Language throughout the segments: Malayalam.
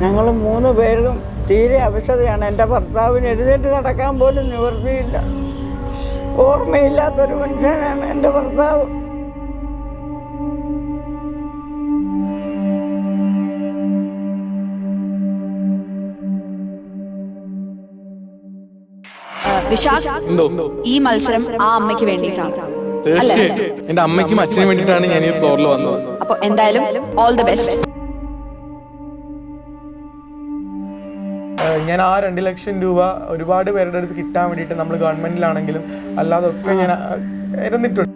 ഞങ്ങൾ 3 പേരും തീരെ അവശതയാണ്. എൻ്റെ ഭർത്താവിന് എഴുന്നേറ്റ് നടക്കാൻ പോലും നിവൃത്തിയില്ല. ഓർമ്മയില്ലാത്തൊരു മനുഷ്യനാണ് എൻ്റെ ഭർത്താവ്. വിശാഖ്, ഈ മത്സരം ആ അമ്മയ്ക്ക് വേണ്ടിയിട്ടാണ്. എന്റെ അമ്മയ്ക്കും അച്ഛനും വേണ്ടിയിട്ടാണ് ഞാൻ ഈ ഫ്ലോറിൽ വന്നത്. അപ്പൊ എന്തായാലും ഓൾ ദി ബെസ്റ്റ്. ഞാൻ ആ 2 ലക്ഷം രൂപ ഒരുപാട് പേരുടെ അടുത്ത് കിട്ടാൻ വേണ്ടിയിട്ട് നമ്മൾ ഗവൺമെന്റിലാണെങ്കിലും അല്ലാതെ ഒക്കെ ഞാൻ ഇരുന്നിട്ടുണ്ട്.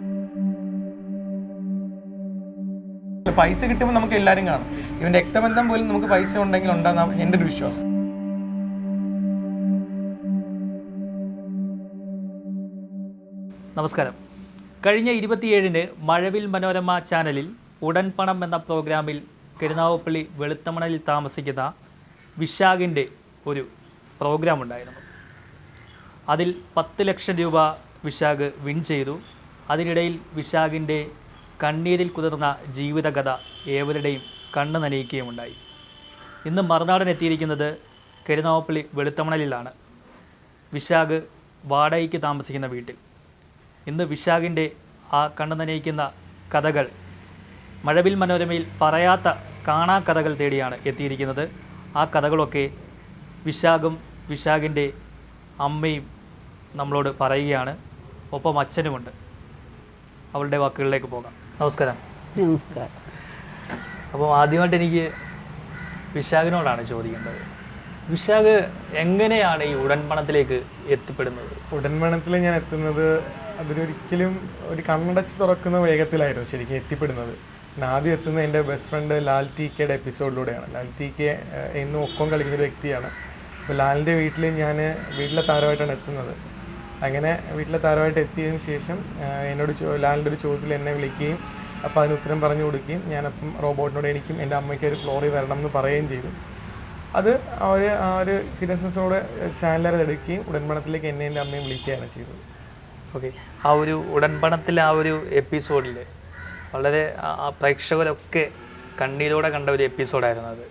പൈസ കിട്ടുമ്പോൾ നമുക്ക് എല്ലാവരും കാണും. ഇവന്റെ രക്തബന്ധം പോലും നമുക്ക് പൈസ ഉണ്ടെങ്കിൽ ഉണ്ടാകുന്ന എൻ്റെ ഒരു വിശ്വാസം. നമസ്കാരം. കഴിഞ്ഞ 27-ന് മഴവിൽ മനോരമ ചാനലിൽ ഉടൻ പണം എന്ന പ്രോഗ്രാമിൽ കരുനാഗപ്പള്ളി വെളുത്തമണലിൽ താമസിക്കുന്ന വിശാഖിൻ്റെ ഒരു പ്രോഗ്രാം ഉണ്ടായിരുന്നു. അതിൽ 10 ലക്ഷം രൂപ വിശാഖ് വിൻ ചെയ്തു. അതിനിടയിൽ വിശാഖിൻ്റെ കണ്ണീരിൽ കുതിർന്ന ജീവിതകഥ ഏവരുടെയും കണ്ണ് നനയിക്കുകയുമുണ്ടായി. ഇന്ന് മറുനാടൻ എത്തിയിരിക്കുന്നത് കരുനാഗപ്പള്ളി വെളുത്തമണലിലാണ്, വിശാഖ് വാടകയ്ക്ക് താമസിക്കുന്ന വീട്ടിൽ. ഇന്ന് വിശാഖിൻ്റെ ആ കണ്ണു നനയിക്കുന്ന കഥകൾ മഴവിൽ മനോരമയിൽ പറയാത്ത കാണാ കഥകൾ തേടിയാണ് എത്തിയിരിക്കുന്നത്. ആ കഥകളൊക്കെ വിശാഖും വിശാഖിൻ്റെ അമ്മയും നമ്മളോട് പറയുകയാണ്. ഒപ്പം അച്ഛനുമുണ്ട്. അവളുടെ വാക്കുകളിലേക്ക് പോകാം. നമസ്കാരം. നമസ്കാരം. അപ്പോൾ ആദ്യമായിട്ട് എനിക്ക് വിശാഖിനോടാണ് ചോദിക്കേണ്ടത്. വിശാഖ് എങ്ങനെയാണ് ഈ ഉടൻപണത്തിലേക്ക് എത്തിപ്പെടുന്നത്? ഉടൻപണത്തിൽ ഞാൻ എത്തുന്നത് അതിലൊരിക്കലും ഒരു കണ്ണടച്ച് തുറക്കുന്ന വേഗത്തിലായിരുന്നു ശരിക്കും എത്തിപ്പെടുന്നത്. ആദ്യം എത്തുന്നത് എൻ്റെ ബെസ്റ്റ് ഫ്രണ്ട് ലാൽ ടി കെയുടെ എപ്പിസോഡിലൂടെയാണ്. ലാൽ ടി കെ എന്നും ഒപ്പം കളിക്കുന്ന ഒരു വ്യക്തിയാണ്. അപ്പോൾ ലാലിൻ്റെ വീട്ടിൽ ഞാൻ വീട്ടിലെ താരമായിട്ടാണ് എത്തുന്നത്. അങ്ങനെ വീട്ടിലെ താരമായിട്ട് എത്തിയതിന് ശേഷം എന്നോട് ലാലിൻ്റെ ഒരു ചോദ്യത്തിൽ എന്നെ വിളിക്കുകയും അപ്പോൾ അതിന് ഉത്തരം പറഞ്ഞു കൊടുക്കുകയും ഞാനപ്പം റോബോട്ടിനോട് എനിക്കും എൻ്റെ അമ്മയ്ക്ക് ഒരു ഫ്ലോറിൽ വരണം എന്ന് പറയുകയും ചെയ്തു. അത് ആ ഒരു സീരിയസ്നെസ്സോടെ ചാനലുകാർ എടുക്കുകയും ഉടൻപണത്തിലേക്ക് എന്നെ എൻ്റെ അമ്മയും വിളിക്കുകയാണ് ചെയ്തത്. ഓക്കെ. ആ ഒരു ഉടൻപണത്തിലെ ആ ഒരു എപ്പിസോഡിൽ വളരെ പ്രേക്ഷകരൊക്കെ കണ്ണീരോടെ കണ്ട ഒരു എപ്പിസോഡായിരുന്നു അത്.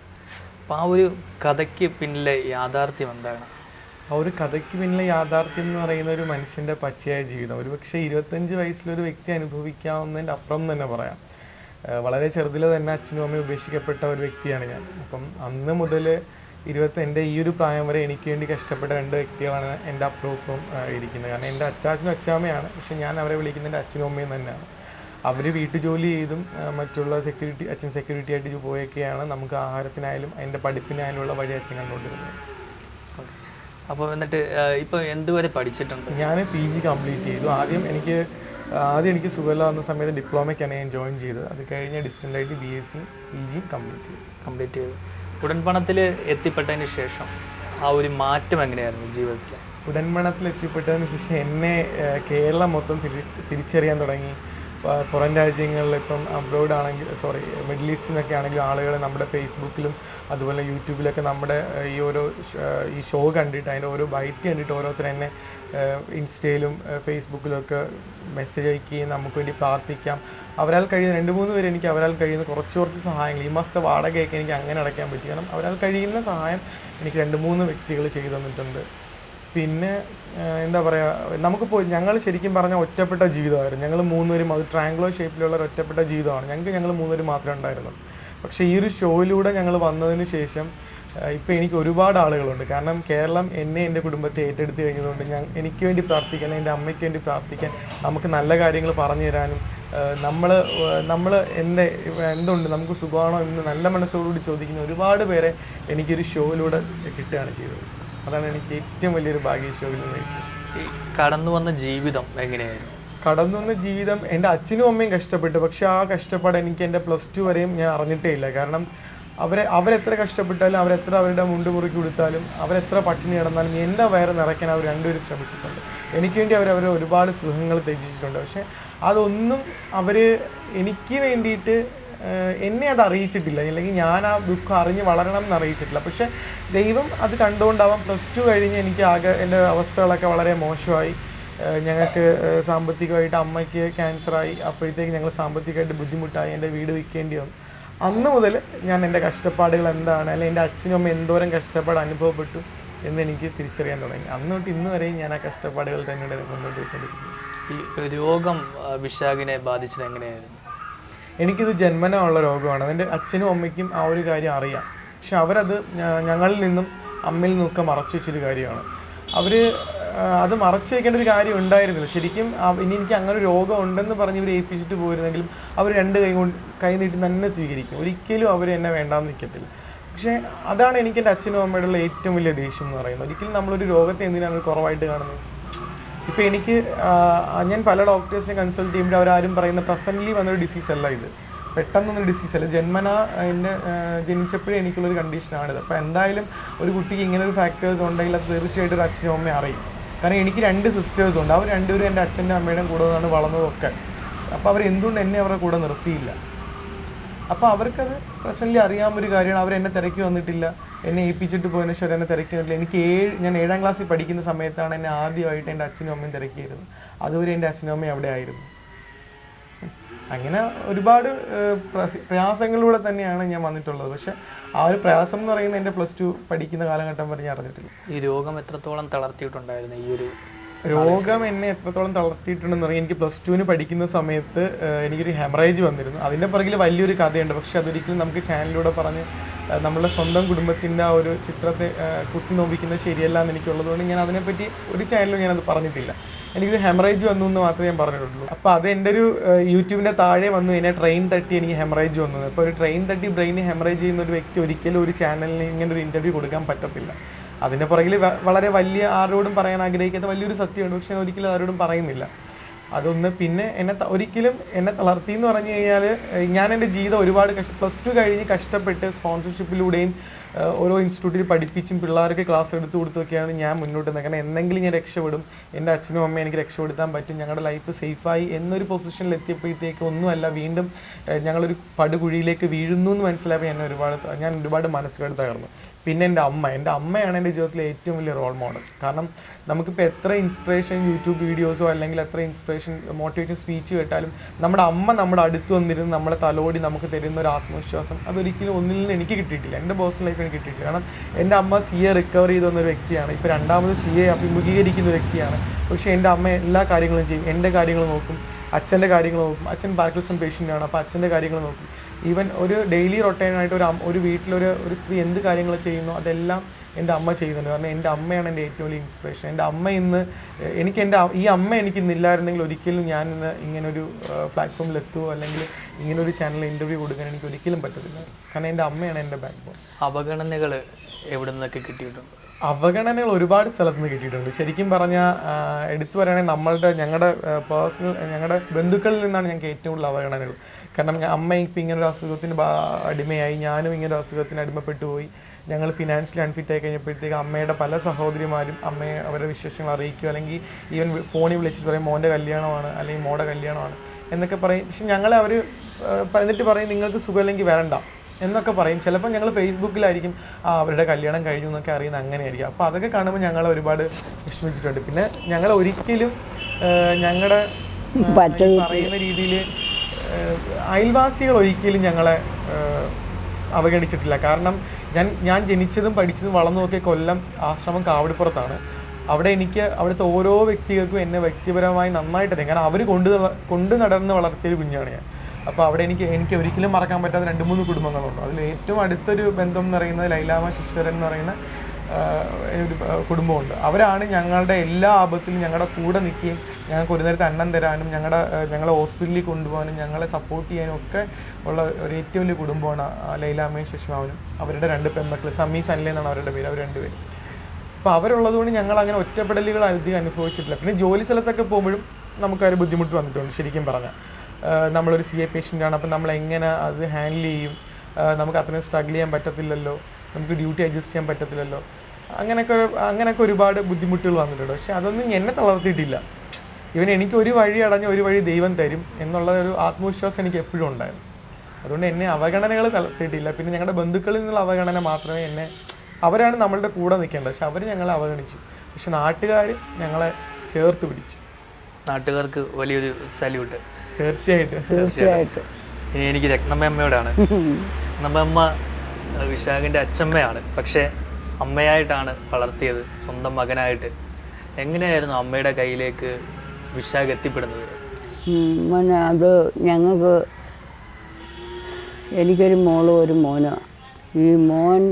അപ്പോൾ ആ ഒരു കഥയ്ക്ക് പിന്നിലെ യാഥാർത്ഥ്യം എന്താണ്? ആ ഒരു കഥയ്ക്ക് പിന്നിലെ യാഥാർത്ഥ്യം എന്ന് പറയുന്ന ഒരു മനുഷ്യൻ്റെ പച്ചയായ ജീവിതം ഒരുപക്ഷെ 25 വയസ്സിലൊരു വ്യക്തി അനുഭവിക്കാവുന്നതിൻ്റെ അപ്പുറം തന്നെ പറയാം. വളരെ ചെറുതിൽ തന്നെ അച്ഛനും അമ്മയും ഉപേക്ഷിക്കപ്പെട്ട ഒരു വ്യക്തിയാണ് ഞാൻ. അപ്പം അന്ന് മുതൽ എൻ്റെ ഈ ഒരു പ്രായം വരെ എനിക്ക് വേണ്ടി കഷ്ടപ്പെട്ട 2 വ്യക്തികളാണ് എൻ്റെ അപ്പുറവും ഇരിക്കുന്നത്. കാരണം എൻ്റെ അച്ചാച്ചനും അച്ചാമ്മയാണ്, പക്ഷെ ഞാൻ അവരെ വിളിക്കുന്നത് എൻ്റെ അച്ഛനും അമ്മയും തന്നെയാണ്. അവർ വീട്ടുജോലി ചെയ്തും മറ്റുള്ള അച്ഛൻ സെക്യൂരിറ്റി ആയിട്ട് പോയൊക്കെയാണ് നമുക്ക് ആഹാരത്തിനായാലും എൻ്റെ പഠിപ്പിനായാലും ഉള്ള വഴി അച്ഛൻ കണ്ടുകൊണ്ടിരുന്നത്. അപ്പോൾ എന്നിട്ട് ഇപ്പോൾ എന്തുവരെ പഠിച്ചിട്ടുണ്ട്? ഞാൻ PG കംപ്ലീറ്റ് ചെയ്തു. ആദ്യം എനിക്ക് സുഖമില്ല വന്ന സമയത്ത് ഡിപ്ലോമയ്ക്കാണ് ഞാൻ ജോയിൻ ചെയ്തത്. അത് കഴിഞ്ഞ് ഡിസ്റ്റൻ്റായിട്ട് BSc PG കംപ്ലീറ്റ് ചെയ്തു. ഉടൻപണത്തിൽ എത്തിപ്പെട്ടതിന് ശേഷം ആ ഒരു മാറ്റം എങ്ങനെയായിരുന്നു ജീവിതത്തിൽ? ഉടൻപണത്തിൽ എത്തിപ്പെട്ടതിന് ശേഷം എന്നെ കേരളം മൊത്തം തിരിച്ചറിയാൻ തുടങ്ങി. പുറം രാജ്യങ്ങളിൽ ഇപ്പം അബ്രോഡ് ആണെങ്കിൽ മിഡിൽ ഈസ്റ്റിൽ നിന്നൊക്കെ ആണെങ്കിലും ആളുകൾ നമ്മുടെ ഫേസ്ബുക്കിലും അതുപോലെ യൂട്യൂബിലൊക്കെ നമ്മുടെ ഈ ഷോ കണ്ടിട്ട് അതിൻ്റെ ഓരോ ബൈറ്റ് കണ്ടിട്ട് ഓരോരുത്തർ എന്നെ ഇൻസ്റ്റയിലും ഫേസ്ബുക്കിലൊക്കെ മെസ്സേജ് അയക്കുകയും നമുക്ക് വേണ്ടി പ്രാർത്ഥിക്കാം. അവരാൽ കഴിയുന്ന 2-3 പേര് എനിക്ക് അവരാൽ കഴിയുന്ന കുറച്ച് സഹായങ്ങൾ ഈ മാസത്തെ വാടകയൊക്കെ എനിക്ക് അങ്ങനെ അടയ്ക്കാൻ പറ്റി. കാരണം അവരാൽ കഴിയുന്ന സഹായം എനിക്ക് 2-3 വ്യക്തികൾ ചെയ്തു തന്നിട്ടുണ്ട്. പിന്നെ എന്താ പറയുക, നമുക്കിപ്പോൾ ഞങ്ങൾ ശരിക്കും പറഞ്ഞാൽ ഒറ്റപ്പെട്ട ജീവിതമായിരുന്നു. ഞങ്ങൾ 3 പേരും അത് ട്രയാങ്കുലർ ഷേപ്പിലുള്ള ഒരു ഒറ്റപ്പെട്ട ജീവിതമാണ് ഞങ്ങൾ 3 പേര് മാത്രമേ ഉണ്ടായിരുന്നുള്ളൂ. പക്ഷേ ഈ ഒരു ഷോയിലൂടെ ഞങ്ങൾ വന്നതിന് ശേഷം ഇപ്പോൾ എനിക്ക് ഒരുപാട് ആളുകളുണ്ട്. കാരണം കേരളം എൻ്റെ കുടുംബത്തെ ഏറ്റെടുത്ത് കഴിഞ്ഞതുകൊണ്ട് എനിക്ക് വേണ്ടി പ്രാർത്ഥിക്കാൻ, എൻ്റെ അമ്മയ്ക്ക് വേണ്ടി പ്രാർത്ഥിക്കാൻ, നമുക്ക് നല്ല കാര്യങ്ങൾ പറഞ്ഞു തരാനും നമ്മൾ എന്തുണ്ട് നമുക്ക് സുഖമാണോ എന്ന് നല്ല മനസ്സോടുകൂടി ചോദിക്കുന്ന ഒരുപാട് പേരെ എനിക്കൊരു ഷോയിലൂടെ കിട്ടുകയാണ് ചെയ്തത്. അതാണ് എനിക്ക് ഏറ്റവും വലിയൊരു ഭാഗ്യ ഷോയിൽ നിന്ന്. ഈ കടന്നു വന്ന ജീവിതം എങ്ങനെയായിരുന്നു? കടന്നു വന്ന ജീവിതം എൻ്റെ അച്ഛനും അമ്മയും കഷ്ടപ്പെട്ടു. പക്ഷേ ആ കഷ്ടപ്പാട് എനിക്ക് എൻ്റെ +2 വരെയും ഞാൻ അറിഞ്ഞിട്ടേ ഇല്ല. കാരണം അവരെത്ര കഷ്ടപ്പെട്ടാലും അവരെത്ര അവരുടെ മുണ്ട് മുറുക്കി കൊടുത്താലും അവരെത്ര പട്ടിണി കിടന്നാലും എൻ്റെ വയറ് നിറയ്ക്കാൻ അവർ 2 പേരും ശ്രമിച്ചിട്ടുണ്ട്. എനിക്ക് വേണ്ടി അവർ ഒരുപാട് സുഖങ്ങൾ ത്യജിച്ചിട്ടുണ്ട്. പക്ഷേ അതൊന്നും എനിക്ക് വേണ്ടിയിട്ട് എന്നെ അത് അറിയിച്ചിട്ടില്ല, അല്ലെങ്കിൽ ഞാൻ ആ ദുഃഖം അറിഞ്ഞ് വളരണം എന്ന് അറിയിച്ചിട്ടില്ല. പക്ഷേ ദൈവം അത് കണ്ടുകൊണ്ടാവാം +2 കഴിഞ്ഞ് എനിക്ക് എൻ്റെ അവസ്ഥകളൊക്കെ വളരെ മോശമായി. ഞങ്ങൾക്ക് സാമ്പത്തികമായിട്ട് അമ്മയ്ക്ക് ക്യാൻസറായി. അപ്പോഴത്തേക്ക് ഞങ്ങൾ സാമ്പത്തികമായിട്ട് ബുദ്ധിമുട്ടായി. എൻ്റെ വീട് വിൽക്കേണ്ടി വന്നു. അന്ന് മുതൽ ഞാൻ എൻ്റെ കഷ്ടപ്പാടുകൾ എന്താണ്, അല്ലെങ്കിൽ എൻ്റെ അച്ഛനും അമ്മ എന്തോരം കഷ്ടപ്പാട് അനുഭവപ്പെട്ടു എന്ന് എനിക്ക് തിരിച്ചറിയാൻ തുടങ്ങി. അന്ന് തൊട്ട് ഇന്ന് വരെയും ഞാൻ ആ കഷ്ടപ്പാടുകൾ തന്നെ മുന്നോട്ട് പോയിക്കൊണ്ടിരിക്കുന്നു. ഈ രോഗം വിശാഖിനെ ബാധിച്ചത് എങ്ങനെയായിരുന്നു? എനിക്കിത് ജന്മനാ ഉള്ള രോഗമാണ്. അതെൻ്റെ അച്ഛനും അമ്മയ്ക്കും ആ ഒരു കാര്യം അറിയാം. പക്ഷെ അവരത് ഞങ്ങളിൽ നിന്നും അമ്മയിൽ നിന്നൊക്കെ മറച്ചു വെച്ചൊരു കാര്യമാണ്. അവർ അത് മറച്ചു വയ്ക്കേണ്ട ഒരു കാര്യം ഉണ്ടായിരുന്നില്ല. ശരിക്കും ഇനി എനിക്ക് അങ്ങനെ ഒരു രോഗം ഉണ്ടെന്ന് പറഞ്ഞ് ഇവർ ഏൽപ്പിച്ചിട്ട് പോയിരുന്നെങ്കിലും അവർ രണ്ട് കൈ നീട്ടി തന്നെ സ്വീകരിക്കും. ഒരിക്കലും അവർ എന്നെ വേണ്ടാന്ന് നിൽക്കത്തില്ല. പക്ഷേ അതാണ് എനിക്ക് എൻ്റെ അച്ഛനും അമ്മയോടുള്ള ഏറ്റവും വലിയ ദേഷ്യം എന്ന് പറയുന്നത്. ഒരിക്കലും നമ്മളൊരു രോഗത്തെ എന്തിനാണ് കുറവായിട്ട് കാണുന്നത്? ഇപ്പോൾ എനിക്ക് ഞാൻ പല ഡോക്ടേഴ്സിനെ കൺസൾട്ട് ചെയ്യുമ്പോൾ അവരാരും പറയുന്ന പ്രസൻ്റ്ലി വന്നൊരു ഡിസീസ് അല്ല ഇത്, പെട്ടെന്നൊന്നൊരു ഡിസീസല്ല, എൻ്റെ ജനിച്ചപ്പോഴേ എനിക്കുള്ളൊരു കണ്ടീഷനാണിത്. അപ്പോൾ എന്തായാലും ഒരു കുട്ടിക്ക് ഇങ്ങനെ ഒരു ഫാക്ടേഴ്സ് ഉണ്ടെങ്കിൽ അത് തീർച്ചയായിട്ടും ഒരു അച്ഛനും അമ്മയും അറിയും. കാരണം എനിക്ക് 2 സിസ്റ്റേഴ്സ് ഉണ്ട്. അവർ രണ്ടുപേരും എൻ്റെ അച്ഛൻ്റെ അമ്മയുടെയും കൂടെ നിന്നാണ് വളർന്നതൊക്കെ. അപ്പോൾ അവർ എന്തുകൊണ്ട് എന്നെ അവരുടെ കൂടെ നിർത്തിയില്ല? അപ്പോൾ അവർക്കത് പ്രസൻ്റ്ലി അറിയാവുന്നൊരു കാര്യമാണ്. അവരെന്നെ തിരക്കി വന്നിട്ടില്ല, എന്നെ ഏൽപ്പിച്ചിട്ട് പോയതിനു ശേഷം എന്നെ തിരക്കി വന്നിട്ടില്ല. ഞാൻ 7ാം ക്ലാസ്സിൽ പഠിക്കുന്ന സമയത്താണ് എന്നെ ആദ്യമായിട്ട് എൻ്റെ അച്ഛനും അമ്മയും തിരക്കിയിരുന്നത്. അതുവരെ എൻ്റെ അച്ഛനും അമ്മയും അവിടെ ആയിരുന്നു. അങ്ങനെ ഒരുപാട് പ്രയാസങ്ങളിലൂടെ തന്നെയാണ് ഞാൻ വന്നിട്ടുള്ളത്. പക്ഷെ ആ ഒരു പ്രയാസം എന്ന് പറയുന്നത് എൻ്റെ +2 പഠിക്കുന്ന കാലഘട്ടം വരെ ഞാൻ അറിഞ്ഞിട്ടില്ല. ഈ രോഗം എത്രത്തോളം തളർത്തിയിട്ടുണ്ടായിരുന്നു? ഈ ഒരു രോഗം എന്നെ എത്രത്തോളം തളർത്തിയിട്ടുണ്ടെന്ന് പറഞ്ഞാൽ എനിക്ക് +2 പഠിക്കുന്ന സമയത്ത് എനിക്കൊരു ഹെമറേജ് വന്നിരുന്നു. അതിൻ്റെ പുറകിൽ വലിയൊരു കഥയുണ്ട്. പക്ഷെ അതൊരിക്കലും നമുക്ക് ചാനലിലൂടെ പറഞ്ഞ് നമ്മളുടെ സ്വന്തം കുടുംബത്തിൻ്റെ ആ ഒരു ചിത്രത്തെ കുത്തി നോവിക്കുന്നത് ശരിയല്ല എന്ന് എനിക്കുള്ളതുകൊണ്ട് ഞാൻ അതിനെപ്പറ്റി ഒരു ചാനലിലും ഞാനത് പറഞ്ഞിട്ടില്ല. എനിക്കൊരു ഹെമറേജ് വന്നു എന്ന് മാത്രമേ ഞാൻ പറഞ്ഞിട്ടുള്ളൂ. അപ്പോൾ അത് എൻ്റെ ഒരു യൂട്യൂബിൻ്റെ താഴെ വന്നു കഴിഞ്ഞാൽ ട്രെയിൻ തട്ടി എനിക്ക് ഹെമറേജ് വന്നു. അപ്പോൾ ഒരു ട്രെയിൻ തട്ടി ബ്രെയിൻ ഹെമറേജ് ചെയ്യുന്ന ഒരു വ്യക്തി ഒരിക്കലും ഒരു ചാനലിന് ഇങ്ങനെ ഒരു ഇൻ്റർവ്യൂ കൊടുക്കാൻ പറ്റത്തില്ല. അതിൻ്റെ പുറകിൽ വളരെ വലിയ ആരോടും പറയാൻ ആഗ്രഹിക്കാത്ത വലിയൊരു സത്യമുണ്ട്. പക്ഷെ ഒരിക്കലും ആരോടും പറയുന്നില്ല. അതൊന്ന് പിന്നെ ഒരിക്കലും എന്നെ തളർത്തി എന്ന് പറഞ്ഞു കഴിഞ്ഞാൽ ഞാൻ എൻ്റെ ജീവിതം ഒരുപാട് +2 കഴിഞ്ഞ് കഷ്ടപ്പെട്ട് സ്പോൺസർഷിപ്പിലൂടെയും ഓരോ ഇൻസ്റ്റിറ്റ്യൂട്ടിൽ പഠിപ്പിച്ചും പിള്ളേർക്ക് ക്ലാസ് എടുത്തു കൊടുത്തൊക്കെയാണ് ഞാൻ മുന്നോട്ട് നിൽക്കുന്നത്. കാരണം എന്തെങ്കിലും ഞാൻ രക്ഷപ്പെടും, എൻ്റെ അച്ഛനും അമ്മയും എനിക്ക് രക്ഷപ്പെടുത്താൻ പറ്റും, ഞങ്ങളുടെ ലൈഫ് സേഫായി എന്നൊരു പൊസിഷനിൽ എത്തിയപ്പോഴത്തേക്ക് ഒന്നുമല്ല, വീണ്ടും ഞങ്ങളൊരു പടുകുഴിയിലേക്ക് വീഴുന്നു എന്ന് മനസ്സിലായപ്പോൾ ഞാൻ ഒരുപാട് മനസ്സുകൾ തകർന്നു. പിന്നെ എൻ്റെ അമ്മയാണ് എൻ്റെ ജീവിതത്തിലെ ഏറ്റവും വലിയ റോൾ മോഡൽ. കാരണം നമുക്കിപ്പോൾ എത്ര ഇൻസ്പിറേഷൻ യൂട്യൂബ് വീഡിയോസോ അല്ലെങ്കിൽ എത്ര ഇൻസ്പിറേഷൻ മോട്ടിവേഷൻ സ്പീച്ച് കേട്ടാലും നമ്മുടെ അമ്മ നമ്മുടെ അടുത്ത് വന്നിരുന്ന് നമ്മളെ തലോടി നമുക്ക് തരുന്ന ഒരു ആത്മവിശ്വാസം അതൊരിക്കലും ഒന്നിൽ നിന്ന് എനിക്ക് കിട്ടിയിട്ടില്ല. എൻ്റെ പേഴ്സണൽ ലൈഫ് എനിക്ക് കിട്ടിയിട്ടില്ല. കാരണം എൻ്റെ അമ്മ CA റിക്കവർ ചെയ്ത് വന്നൊരു വ്യക്തിയാണ്. ഇപ്പോൾ 2ാമത് CA അഭിമുഖീകരിക്കുന്ന വ്യക്തിയാണ്. പക്ഷേ എൻ്റെ അമ്മ എല്ലാ കാര്യങ്ങളും ചെയ്യും. എൻ്റെ കാര്യങ്ങൾ നോക്കും, അച്ഛൻ്റെ കാര്യങ്ങൾ നോക്കും. അച്ഛൻ പാർക്കിൻസൺ പേഷ്യൻ്റാണ്. അപ്പോൾ അച്ഛൻ്റെ കാര്യങ്ങൾ നോക്കും. ഈവൻ ഒരു ഡെയിലി റൊട്ടീനായിട്ട് ഒരു വീട്ടിലൊരു സ്ത്രീ എന്ത് കാര്യങ്ങൾ ചെയ്യുന്നു അതെല്ലാം എൻ്റെ അമ്മ ചെയ്യുന്നുണ്ട്. കാരണം എൻ്റെ അമ്മയാണ് എൻ്റെ ഏറ്റവും വലിയ ഇൻസ്പിറേഷൻ. എൻ്റെ അമ്മ ഇന്ന് ഈ അമ്മ എനിക്കിന്നില്ലായിരുന്നെങ്കിൽ ഒരിക്കലും ഞാൻ ഇന്ന് ഇങ്ങനൊരു പ്ലാറ്റ്ഫോമിൽ എത്തുമോ അല്ലെങ്കിൽ ഇങ്ങനൊരു ചാനലിൽ ഇൻ്റർവ്യൂ കൊടുക്കാൻ എനിക്ക് ഒരിക്കലും പറ്റത്തില്ല. കാരണം എൻ്റെ അമ്മയാണ് എൻ്റെ ബാക്ക് ബോൺ. അവഗണനകൾ എവിടെ നിന്നൊക്കെ കിട്ടിയിട്ടുണ്ട്? അവഗണനകൾ ഒരുപാട് സ്ഥലത്ത് നിന്ന് കിട്ടിയിട്ടുണ്ട്. ശരിക്കും പറഞ്ഞാൽ എടുത്തു പറയുകയാണെങ്കിൽ ഞങ്ങളുടെ ബന്ധുക്കളിൽ നിന്നാണ് ഞങ്ങൾക്ക് ഏറ്റവും കൂടുതൽ അവഗണനകൾ. കാരണം അമ്മ ഇപ്പം ഇങ്ങനൊരു അസുഖത്തിന് അടിമയായി, ഞാനും ഇങ്ങനൊരു അസുഖത്തിന് അടിമപ്പെട്ടു പോയി. ഞങ്ങൾ ഫിനാൻഷ്യലി അൺഫിറ്റ് ആയി കഴിഞ്ഞപ്പോഴത്തേക്ക് അമ്മയുടെ പല സഹോദരിമാരും അമ്മയെ അവരുടെ വിശേഷങ്ങൾ അറിയിക്കുക, അല്ലെങ്കിൽ ഈവൻ ഫോണിൽ വിളിച്ചിട്ട് പറയും മോൻ്റെ കല്യാണമാണ് അല്ലെങ്കിൽ മോടെ കല്യാണമാണ് എന്നൊക്കെ പറയും. പക്ഷെ ഞങ്ങളെ അവർ എന്നിട്ട് പറയും നിങ്ങൾക്ക് സുഖമില്ലെങ്കിൽ വരണ്ട എന്നൊക്കെ പറയും. ചിലപ്പോൾ ഞങ്ങൾ ഫേസ്ബുക്കിലായിരിക്കും അവരുടെ കല്യാണം കഴിഞ്ഞു എന്നൊക്കെ അറിയുന്നത് അങ്ങനെയായിരിക്കും. അപ്പോൾ അതൊക്കെ കാണുമ്പോൾ ഞങ്ങളെ ഒരുപാട് വിഷമിച്ചിട്ടുണ്ട്. പിന്നെ ഞങ്ങൾ ഒരിക്കലും ഞങ്ങളുടെ പറയുന്ന രീതിയിൽ അയൽവാസികൾ ഒരിക്കലും ഞങ്ങളെ അവഗണിച്ചിട്ടില്ല. കാരണം ഞാൻ ജനിച്ചതും പഠിച്ചതും വളർന്നു നോക്കിയ കൊല്ലം ആശ്രമം കാവടിപ്പുറത്താണ്. അവിടുത്തെ ഓരോ വ്യക്തികൾക്കും എന്നെ വ്യക്തിപരമായി നന്നായിട്ട് അറിയാം. കാരണം അവർ കൊണ്ട് നടന്ന് വളർത്തിയൊരു കുഞ്ഞാണ് ഞാൻ. അപ്പോൾ അവിടെ എനിക്ക് ഒരിക്കലും മറക്കാൻ പറ്റാത്ത 2-3 കുടുംബങ്ങളുണ്ട്. അതിൽ ഏറ്റവും അടുത്തൊരു ബന്ധം എന്ന് പറയുന്നത് ലൈലാമ ശിശുധരൻ എന്ന് പറയുന്ന ഒരു കുടുംബമുണ്ട്. അവരാണ് ഞങ്ങളുടെ എല്ലാ ആപത്തിലും ഞങ്ങളുടെ കൂടെ നിൽക്കുകയും ഞങ്ങൾക്ക് ഒരു നേരത്തെ അന്നം തരാനും ഞങ്ങളെ ഹോസ്പിറ്റലിൽ കൊണ്ടുപോകാനും ഞങ്ങളെ സപ്പോർട്ട് ചെയ്യാനും ഒക്കെ ഉള്ള ഒരു ഏറ്റവും വലിയ കുടുംബമാണ് ലൈലാമ്മയും ശശിമാവനും. അവരുടെ 2 പെൺമക്കൾ സമീ സൻല എന്നാണ് അവരുടെ പേര്. അവർ 2 പേരും. അപ്പോൾ അവരുള്ളതുകൊണ്ട് ഞങ്ങൾ അങ്ങനെ ഒറ്റപ്പെടലുകൾ അധികം അനുഭവിച്ചിട്ടില്ല. പിന്നെ ജോലി സ്ഥലത്തൊക്കെ പോകുമ്പോഴും നമുക്കൊരു ബുദ്ധിമുട്ട് വന്നിട്ടുണ്ട്. ശരിക്കും പറഞ്ഞാൽ നമ്മളൊരു CA പേഷ്യൻ്റാണ്. അപ്പം നമ്മളെങ്ങനെ അത് ഹാൻഡിൽ ചെയ്യും? നമുക്ക് അത്രയും സ്ട്രഗിൾ ചെയ്യാൻ പറ്റത്തില്ലല്ലോ, നമുക്ക് ഡ്യൂട്ടി അഡ്ജസ്റ്റ് ചെയ്യാൻ പറ്റത്തില്ലല്ലോ, അങ്ങനെയൊക്കെ ഒരുപാട് ബുദ്ധിമുട്ടുകൾ വന്നിട്ടുണ്ട്. പക്ഷെ അതൊന്നും എന്നെ തളർത്തിയിട്ടില്ല. എനിക്ക് ഒരു വഴി അടഞ്ഞ ഒരു വഴി ദൈവം തരും എന്നുള്ള ഒരു ആത്മവിശ്വാസം എനിക്ക് എപ്പോഴും ഉണ്ടായിരുന്നു. അതുകൊണ്ട് എന്നെ അവഗണനകൾ തളർത്തിയിട്ടില്ല. പിന്നെ ഞങ്ങളുടെ ബന്ധുക്കളിൽ നിന്നുള്ള അവഗണന മാത്രമേ അവരാണ് നമ്മളുടെ കൂടെ നിൽക്കേണ്ടത്. പക്ഷെ അവർ ഞങ്ങളെ അവഗണിച്ചു. പക്ഷെ നാട്ടുകാർ ഞങ്ങളെ ചേർത്ത് പിടിച്ചു. നാട്ടുകാർക്ക് വലിയൊരു സല്യൂട്ട്. തീർച്ചയായിട്ടും. ഇനി എനിക്ക് രത്നമ്മയോടാണ്. രത്നമ്മ വിശാഖിൻ്റെ അച്ഛമ്മയാണ്, പക്ഷേ അമ്മയായിട്ടാണ് വളർത്തിയത്, സ്വന്തം മകനായിട്ട്. എങ്ങനെയായിരുന്നു അമ്മയുടെ കയ്യിലേക്ക് വിശാഖ് എത്തിപ്പെടുന്നത്? മോനെ അത് ഞങ്ങൾക്ക് എനിക്കൊരു മോളും ഒരു മോനും. ഈ മോൻ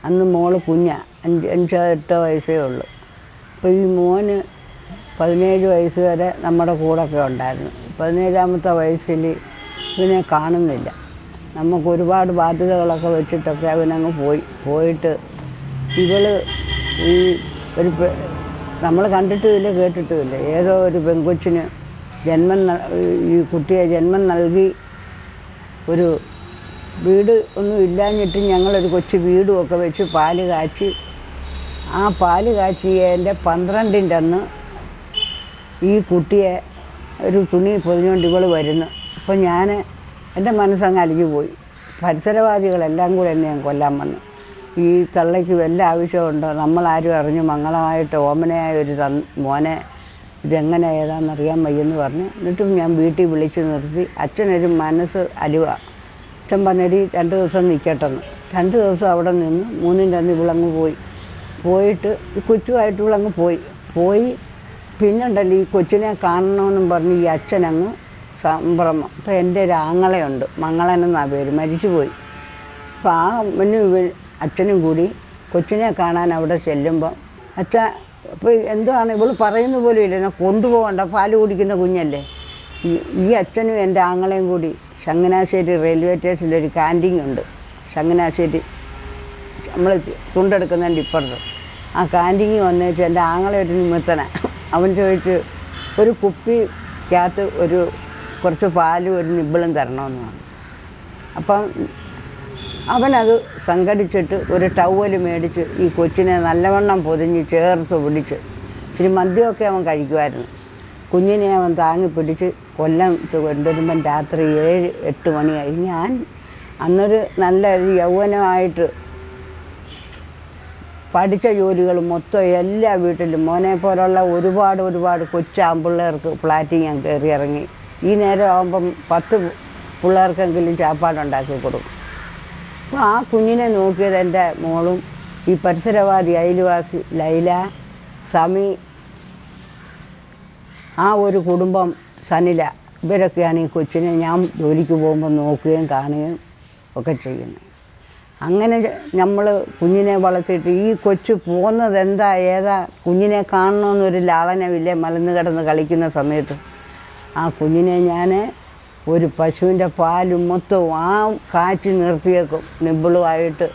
അന്ന് മോള് കുഞ്ഞാ, 5-8 വയസ്സേ ഉള്ളൂ. അപ്പോൾ ഈ മോന് 17 വയസ്സ് വരെ നമ്മുടെ കൂടെയൊക്കെ ഉണ്ടായിരുന്നു. 17ാമത്തെ വയസ്സിൽ ഇവനെ കാണുന്നില്ല. നമുക്ക് ഒരുപാട് ബാധ്യതകളൊക്കെ വെച്ചിട്ടൊക്കെ അവനങ്ങ് പോയിട്ട് ഇവള് ഈ ഒരു നമ്മൾ കണ്ടിട്ടുമില്ല കേട്ടിട്ടുമില്ല, ഏതോ ഒരു പെൺകൊച്ചിന് ഈ കുട്ടിയെ ജന്മം നൽകി. ഒരു വീട് ഒന്നും ഇല്ലാഞ്ഞിട്ട് ഞങ്ങളൊരു കൊച്ചു വീടും ഒക്കെ വെച്ച് പാല് കാച്ചി, ആ പാല് കാച്ചിയതിൻ്റെ 12ൻ്റെ അന്ന് ഈ കുട്ടിയെ ഒരു തുണി പൊതിഞ്ഞുകൊണ്ട് ഇവൾ വരുന്നു. അപ്പോൾ എൻ്റെ മനസ്സങ്ങ് അലിഞ്ഞു പോയി. പരിസരവാദികളെല്ലാം കൂടെ എന്നെ ഞാൻ കൊല്ലാൻ വന്നു. ഈ തള്ളയ്ക്ക് വല്ല ആവശ്യമുണ്ടോ, നമ്മളാരും അറിഞ്ഞു മംഗളമായിട്ട് ഓമനയായ ഒരു മോനെ ഇതെങ്ങനെ ഏതാണെന്നറിയാൻ വയ്യെന്ന് പറഞ്ഞ്. എന്നിട്ടും ഞാൻ വീട്ടിൽ വിളിച്ച് നിർത്തി. അച്ഛനൊരു മനസ്സ് അലിവ. അച്ഛൻ പറഞ്ഞടി 2 ദിവസം നിൽക്കട്ടെന്ന്. 2 ദിവസം അവിടെ നിന്ന് 3ൻ്റെ അന്ന് ഇവളങ്ങ് പോയിട്ട് ഈ കൊച്ചുമായിട്ട് ഇവളങ്ങ് പോയി. പിന്നെ ഉണ്ടല്ലോ ഈ കൊച്ചിനെ കാണണമെന്നും പറഞ്ഞ് ഈ അച്ഛനങ്ങ് സംഭ്രമം. അപ്പോൾ എൻ്റെ ഒരു ആങ്ങളയുണ്ട്, മംഗളനെന്നാണ് പേര്, മരിച്ചുപോയി. അപ്പോൾ ആ അച്ഛനും കൂടി കൊച്ചിനെ കാണാൻ അവിടെ ചെല്ലുമ്പം അപ്പോൾ എന്താണ് ഇവൾ പറയുന്ന പോലും ഇല്ല, എന്നാൽ കൊണ്ടുപോകണ്ട, പാല് കുടിക്കുന്ന കുഞ്ഞല്ലേ. ഈ അച്ഛനും എൻ്റെ ആങ്ങളെയും കൂടി ചങ്ങനാശ്ശേരി റെയിൽവേ സ്റ്റേഷനിലൊരു ക്യാൻറ്റീൻ ഉണ്ട്. ചങ്ങനാശ്ശേരി നമ്മൾ തുണ്ടെടുക്കുന്നതിൻ്റെ ഇപ്പുറത്ത് ആ ക്യാൻറ്റീനിൽ വന്നേച്ച് എൻ്റെ ആങ്ങളെ ഒരു നിമിത്തനാണ്. അവൻ ചോദിച്ച് ഒരു കുപ്പിക്കകത്ത് കുറച്ച് പാലും ഒരു നിബിളും തരണമെന്ന് പറഞ്ഞു. അപ്പം അവനത് സംഘടിച്ചിട്ട് ഒരു ടവല് മേടിച്ച് ഈ കൊച്ചിനെ നല്ലവണ്ണം പൊതിഞ്ഞ് ചേർത്ത് പിടിച്ച്, ഇച്ചിരി മദ്യമൊക്കെ അവൻ കഴിക്കുമായിരുന്നു. കുഞ്ഞിനെ അവൻ താങ്ങി പിടിച്ച് കൊല്ലത്ത് കൊണ്ടുവരുമ്പം രാത്രി 7-8 മണിയായി. ഞാൻ അന്നൊരു നല്ലൊരു യൗവനമായിട്ട് പഠിച്ച ജോലികൾ മൊത്തം എല്ലാ വീട്ടിലും മോനെ പോലുള്ള ഒരുപാട് കൊച്ചാമ്പിള്ളേർക്ക് ഫ്ലാറ്റിൽ ഞാൻ കയറി ഇറങ്ങി. ഈ നേരം ആകുമ്പം 10 പിള്ളേർക്കെങ്കിലും ചാപ്പാടുണ്ടാക്കി കൊടുക്കും. അപ്പോൾ ആ കുഞ്ഞിനെ നോക്കിയത് എൻ്റെ മോളും ഈ പരിസരവാദി അയൽവാസി ലൈല, സമി, ആ ഒരു കുടുംബം സനില, ഇവരൊക്കെയാണ് ഈ കൊച്ചിനെ ഞാൻ ജോലിക്ക് പോകുമ്പോൾ നോക്കുകയും കാണുകയും ഒക്കെ ചെയ്യുന്നത്. അങ്ങനെ നമ്മൾ കുഞ്ഞിനെ വളർത്തിയിട്ട് ഈ കൊച്ചു പോകുന്നത് ഏതാ കുഞ്ഞിനെ കാണണമെന്നൊരു ലാളനമില്ലേ മലന്ന് കിടന്ന് കളിക്കുന്ന സമയത്ത്. ആ കുഞ്ഞിനെ ഞാൻ ഒരു പശുവിൻ്റെ പാലും മൊത്തവും ആ കാച്ചി നിർത്തിയേക്കും. നിബിളുമായിട്ട്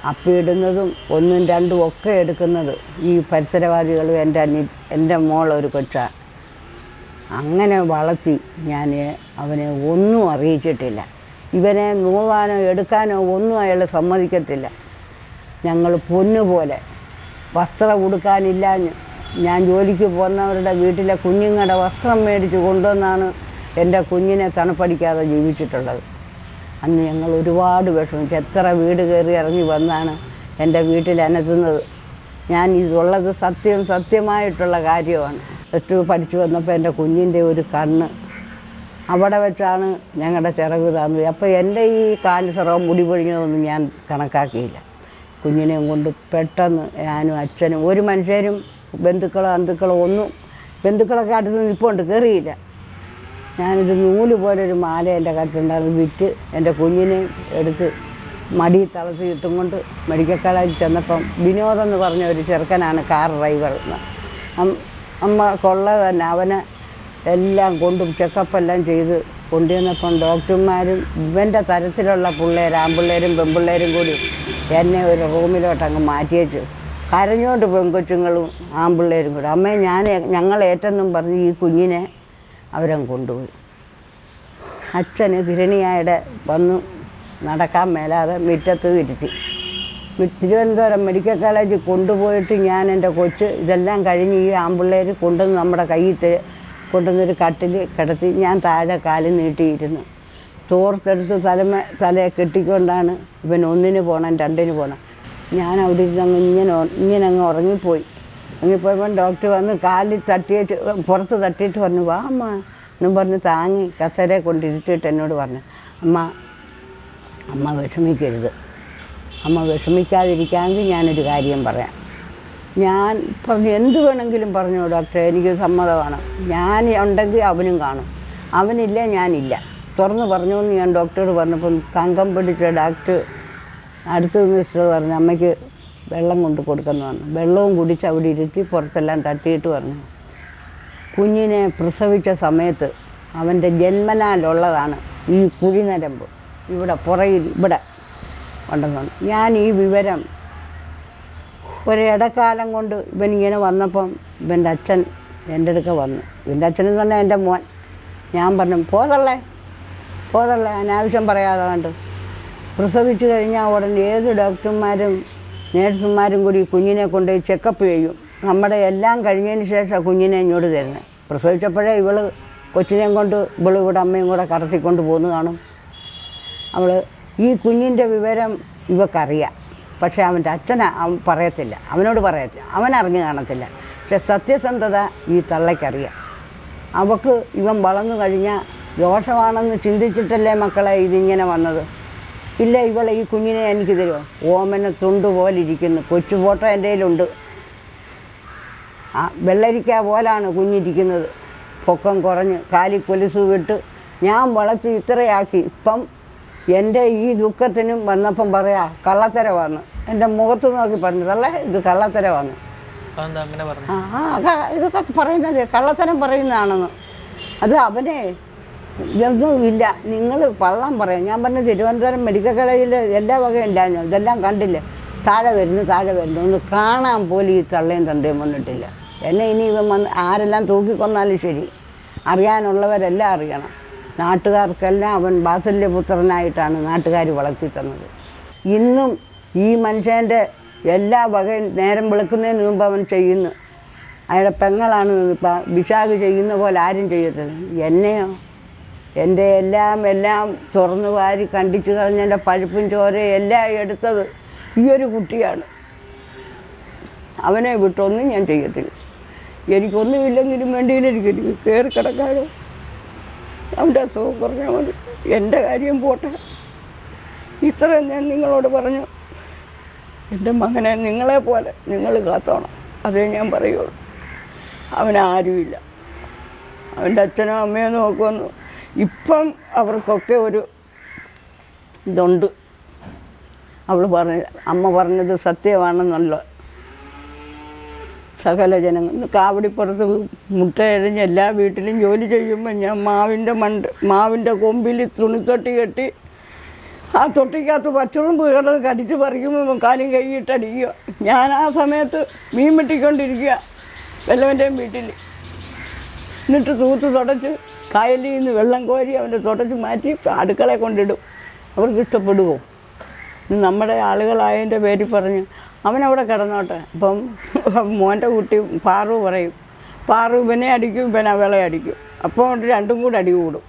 അപ്പിയിടുന്നതും 1ഉം 2ഉം ഒക്കെ എടുക്കുന്നത് ഈ പരിസരവാദികളും എൻ്റെ മോളൊരു കൊച്ചാണ്. അങ്ങനെ വളർത്തി ഞാൻ അവനെ ഒന്നും അറിയിച്ചിട്ടില്ല. ഇവനെ നോവാനോ എടുക്കാനോ ഒന്നും അയാൾ സമ്മതിക്കത്തില്ല. ഞങ്ങൾ പൊന്നുപോലെ വസ്ത്രം ഉടുക്കാനില്ല. ഞാൻ ജോലിക്ക് പോകുന്നവരുടെ വീട്ടിലെ കുഞ്ഞുങ്ങളുടെ വസ്ത്രം മേടിച്ച് കൊണ്ടുവന്നാണ് എൻ്റെ കുഞ്ഞിനെ തണുപ്പടിക്കാതെ ജീവിച്ചിട്ടുള്ളത്. അന്ന് ഞങ്ങൾ ഒരുപാട് വിഷമിച്ചു. എത്ര വീട് കയറി ഇറങ്ങി വന്നാണ് എൻ്റെ വീട്ടിൽ അനത്തുന്നത്. ഞാൻ ഇതുള്ളത് സത്യമായിട്ടുള്ള കാര്യമാണ്. +2 പഠിച്ചു വന്നപ്പോൾ എൻ്റെ കുഞ്ഞിൻ്റെ ഒരു കണ്ണ് അവിടെ വെച്ചാണ് ഞങ്ങളുടെ ചിറക് താന്നത്. അപ്പോൾ എൻ്റെ ഈ കാൻസറോ മുടി പൊഴിഞ്ഞതൊന്നും ഞാൻ കണക്കാക്കിയില്ല. കുഞ്ഞിനെയും കൊണ്ട് പെട്ടെന്ന് ഞാനും അച്ഛനും ഒരു മനുഷ്യരും ബന്ധുക്കളോ ഒന്നും, ബന്ധുക്കളൊക്കെ അടുത്ത് നിൽപ്പുണ്ട്, കയറിയില്ല. ഞാനൊരു നൂല് പോലൊരു മാല എൻ്റെ കഴുത്തുണ്ടായിരുന്നു, വിറ്റ് എൻ്റെ കുഞ്ഞിനെ എടുത്ത് മടി തളർത്തി ഇട്ടും കൊണ്ട് മെഡിക്കൽ കോളേജിൽ ചെന്നപ്പം വിനോദെന്ന് പറഞ്ഞ ഒരു ചെറുക്കനാണ് കാർ ഡ്രൈവർ. അമ്മ കൊള്ള തന്നെ അവനെ എല്ലാം കൊണ്ടും ചെക്കപ്പെല്ലാം ചെയ്ത് കൊണ്ടുവന്നപ്പം ഡോക്ടർമാരും ഇവൻ്റെ തരത്തിലുള്ള ആൺപിള്ളേരും പെൺപിള്ളേരും കൂടി എന്നെ ഒരു റൂമിലോട്ടങ്ങ് മാറ്റിയേച്ചു. കരഞ്ഞോണ്ട് പെൺകൊച്ചുങ്ങളും ആൺപിള്ളേരും കൂടി. അമ്മേ ഞങ്ങൾ ഏറ്റെന്നും പറഞ്ഞ് ഈ കുഞ്ഞിനെ അവരങ്ങ് കൊണ്ടുപോയി. അച്ഛന് ഹിരണിയായുടെ വന്നു നടക്കാൻ മേലാതെ മുറ്റത്ത് ഇരുത്തി. തിരുവനന്തപുരം മെഡിക്കൽ കോളേജിൽ കൊണ്ടുപോയിട്ട് ഞാൻ എൻ്റെ കൊച്ച് ഇതെല്ലാം കഴിഞ്ഞ് ഈ ആൺപിള്ളേർ കൊണ്ടുവന്ന് നമ്മുടെ കയ്യിൽ കൊണ്ടുവന്നൊരു കട്ടിൽ കിടത്തി ഞാൻ താഴെ കാലിൽ നീട്ടിയിരുന്നു. തോർത്തെടുത്ത് തലയെ കെട്ടിക്കൊണ്ടാണ് ഇവൻ 1ന് പോകണം 2ന് പോകണം. ഞാൻ അവിടെ ഇരുന്ന് ഇങ്ങനെ അങ്ങ് ഉറങ്ങിപ്പോയപ്പോൾ ഡോക്ടർ വന്ന് കാലിൽ പുറത്ത് തട്ടിയിട്ട് പറഞ്ഞു വാ അമ്മ എന്നും പറഞ്ഞ് താങ്ങി കസേരയെ കൊണ്ടിരുത്തിയിട്ട് എന്നോട് പറഞ്ഞു അമ്മ വിഷമിക്കരുത്, അമ്മ വിഷമിക്കാതിരിക്കാമെങ്കിൽ ഞാനൊരു കാര്യം പറയാം. ഞാൻ പറഞ്ഞു എന്ത് വേണമെങ്കിലും പറഞ്ഞു ഡോക്ടറെ, എനിക്ക് സമ്മതമാണ്. ഞാൻ ഉണ്ടെങ്കിൽ അവനും കാണും, അവനില്ല ഞാനില്ല, തുറന്ന് പറഞ്ഞു എന്ന് ഞാൻ ഡോക്ടറോട് പറഞ്ഞപ്പം തങ്കം പിടിച്ച ഡോക്ടർ അടുത്ത മിനിസ്റ്റർ പറഞ്ഞു അമ്മയ്ക്ക് വെള്ളം കൊണ്ട് കൊടുക്കുന്നു പറഞ്ഞു. വെള്ളവും കുടിച്ച് അവിടെ ഇരുത്തി പുറത്തെല്ലാം തട്ടിയിട്ട് പറഞ്ഞു, കുഞ്ഞിനെ പ്രസവിച്ച സമയത്ത് അവൻ്റെ ജന്മനാലുള്ളതാണ് ഈ കുഴിനരമ്പ്, ഇവിടെ പുറകിൽ ഇവിടെ ഉണ്ടെന്നാണ്. ഞാൻ ഈ വിവരം ഒരിടക്കാലം കൊണ്ട് ഇവനിങ്ങനെ വന്നപ്പം ഇവൻ്റെ അച്ഛൻ എൻ്റെ അടുക്ക വന്നു. ഇവൻ്റെ അച്ഛനെന്ന് പറഞ്ഞാൽ എൻ്റെ മോൻ. ഞാൻ പറഞ്ഞു പോതള്ളേ അനാവശ്യം പറയാതെ കണ്ട്. പ്രസവിച്ച് കഴിഞ്ഞാൽ ഉടനെ ഏത് ഡോക്ടർമാരും നേഴ്സുമാരും കൂടി കുഞ്ഞിനെ കൊണ്ടുപോയി ചെക്കപ്പ് ചെയ്യും. നമ്മുടെ എല്ലാം കഴിഞ്ഞതിന് ശേഷം കുഞ്ഞിനെ ഇങ്ങോട്ട് തരുന്നത്. പ്രസവിച്ചപ്പോഴേ കൊച്ചിനെയും കൊണ്ട് ഇവിടെ അമ്മയും കൂടെ കടത്തിക്കൊണ്ട് പോന്നു കാണും. ഈ കുഞ്ഞിൻ്റെ വിവരം ഇവക്കറിയാം, പക്ഷേ അവൻ്റെ അച്ഛൻ പറയത്തില്ല, അവനോട് പറയത്തില്ല, അവനറിഞ്ഞു കാണത്തില്ല. പക്ഷെ സത്യസന്ധത ഈ തള്ളയ്ക്കറിയാം. അവൾക്ക് ഇവൻ വളർന്നു കഴിഞ്ഞാൽ ദോഷമാണെന്ന് ചിന്തിച്ചിട്ടല്ലേ മക്കളെ ഇതിങ്ങനെ വന്നത്. ഇല്ല, ഇവളെ ഈ കുഞ്ഞിനെ എനിക്ക് തരുമോ? ഓമന തുണ്ട് പോലെ ഇരിക്കുന്നു. കൊച്ചു ഫോട്ടോ എൻ്റെ കയ്യിലുണ്ട്. വെള്ളരിക്ക പോലാണ് കുഞ്ഞിരിക്കുന്നത്, പൊക്കം കുറഞ്ഞ് കാലിൽ കൊലുസ് വിട്ട് ഞാൻ വളർത്തി ഇത്രയാക്കി. ഇപ്പം എൻ്റെ ഈ ദുഃഖത്തിനും വന്നപ്പം പറയാ കള്ളത്തരവാന്ന്. എൻ്റെ മുഖത്ത് നോക്കി പറഞ്ഞതല്ലേ ഇത് കള്ളത്തരവാന്ന്. ഇതൊക്കെ പറയുന്നത് കള്ളത്തരം പറയുന്നതാണെന്ന്. അത് അവനെ ഇതൊന്നും ഇല്ല, നിങ്ങൾ പള്ളം പറയാം. ഞാൻ പറഞ്ഞ തിരുവനന്തപുരം മെഡിക്കൽ കോളേജിൽ എല്ലാ വകയും ഇല്ലാഞ്ഞു, ഇതെല്ലാം കണ്ടില്ല. താഴെ വരുന്നു ഒന്ന് കാണാൻ പോലും ഈ തള്ളയും തന്തയും വന്നിട്ടില്ല. എന്നെ ഇനി ഇവൻ വന്ന് ആരെല്ലാം തൂക്കിക്കൊന്നാലും ശരി, അറിയാനുള്ളവരെല്ലാം അറിയണം. നാട്ടുകാർക്കെല്ലാം അവൻ വാത്സല്യപുത്രനായിട്ടാണ് നാട്ടുകാർ വളർത്തി തന്നത്. ഇന്നും ഈ മനുഷ്യൻ്റെ എല്ലാ വകയും നേരം വെളുക്കുന്നതിന് മുമ്പ് അവൻ ചെയ്യുന്നു. അയാളുടെ പെങ്ങളാണ് വിശാഖ് ചെയ്യുന്ന പോലെ ആരും ചെയ്യത്തില്ല. എന്നെയോ എൻ്റെ എല്ലാം തുറന്നു വാരി കണ്ടിച്ചു കളഞ്ഞ പഴുപ്പും ചോരയും എല്ലാം എടുത്തത് ഈ ഒരു കുട്ടിയാണ്. അവനെ വിട്ടൊന്നും ഞാൻ ചെയ്യത്തില്ല. എനിക്കൊന്നുമില്ലെങ്കിലും വേണ്ടിയില്ല, എനിക്ക് കയറി കിടക്കാനോ അവൻ്റെ അസുഖം പറഞ്ഞാൽ മതി, എൻ്റെ കാര്യം പോട്ടെ. ഇത്രയും ഞാൻ നിങ്ങളോട് പറഞ്ഞു. എൻ്റെ മകനെ നിങ്ങളെപ്പോലെ നിങ്ങൾ കാത്തോണം, അതേ ഞാൻ പറയുള്ളൂ. അവനാരുമില്ല, അവൻ്റെ അച്ഛനോ അമ്മയോ നോക്കുമെന്നു. ഇപ്പം അവർക്കൊക്കെ ഒരു ഇതുണ്ട്. അമ്മ പറഞ്ഞത് സത്യമാണെന്നല്ല. സകല ജനങ്ങൾ കാവടിപ്പുറത്ത് മുട്ടയഴിഞ്ഞ് എല്ലാ വീട്ടിലും ജോലി ചെയ്യുമ്പോൾ ഞാൻ മാവിൻ്റെ കൊമ്പിൽ തുണിത്തൊട്ടി കെട്ടി ആ തൊട്ടിക്കകത്ത് പച്ചറുമ്പ് കിടന്ന് കടിച്ച് പറിക്കുമ്പോൾ കാലും കൈയിട്ടടിക്കുക. ഞാൻ ആ സമയത്ത് മീൻ വെട്ടിക്കൊണ്ടിരിക്കുക വല്ലവൻ്റെയും വീട്ടിൽ. എന്നിട്ട് തൂത്ത് തുടച്ച് കായലിൽ നിന്ന് വെള്ളം കോരി അവൻ്റെ തുടച്ച് മാറ്റി അടുക്കളയെ കൊണ്ടിടും. അവർക്ക് ഇഷ്ടപ്പെടുമോ? നമ്മുടെ ആളുകളായതിൻ്റെ പേരിൽ പറഞ്ഞ് അവനവിടെ കിടന്നോട്ടെ. അപ്പം മോൻ്റെ കുട്ടി പാറു പറയും, പാറു ഇവനെ അടിക്കും, ഇവൻ അവളെ അടിക്കും. അപ്പോൾ രണ്ടും കൂടെ അടി കൂടും.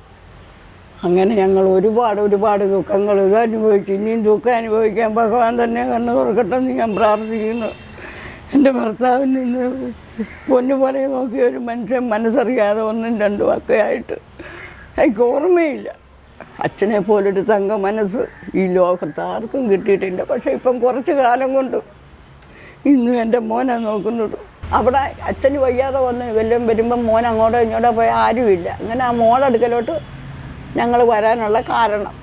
അങ്ങനെ ഞങ്ങൾ ഒരുപാട് ദുഃഖങ്ങൾ അനുഭവിച്ചു. ഇനിയും ദുഃഖം അനുഭവിക്കാൻ ഭഗവാൻ തന്നെ കണ്ണു തുറക്കട്ടെന്ന് ഞാൻ പ്രാർത്ഥിക്കുന്നു. എൻ്റെ ഭർത്താവിൽ നിന്ന് പൊന്നുപോലെ നോക്കിയ ഒരു മനുഷ്യൻ മനസ്സറിയാതെ ഒന്നും രണ്ടും ഒക്കെ ആയിട്ട് എനിക്ക് ഓർമ്മയില്ല. അച്ഛനെ പോലൊരു തങ്ക മനസ്സ് ഈ ലോകത്ത് ആർക്കും കിട്ടിയിട്ടില്ല. പക്ഷേ ഇപ്പം കുറച്ച് കാലം കൊണ്ട് ഇന്നും എൻ്റെ മോനെ നോക്കുന്നത്. അവിടെ അച്ഛന് വയ്യാതെ വന്ന് വല്ലതും വരുമ്പം മോൻ അങ്ങോട്ടോ ഇങ്ങോട്ടോ പോയാൽ ആരുമില്ല. അങ്ങനെ ആ മോളടുക്കലോട്ട് ഞങ്ങൾ വരാനുള്ള കാരണം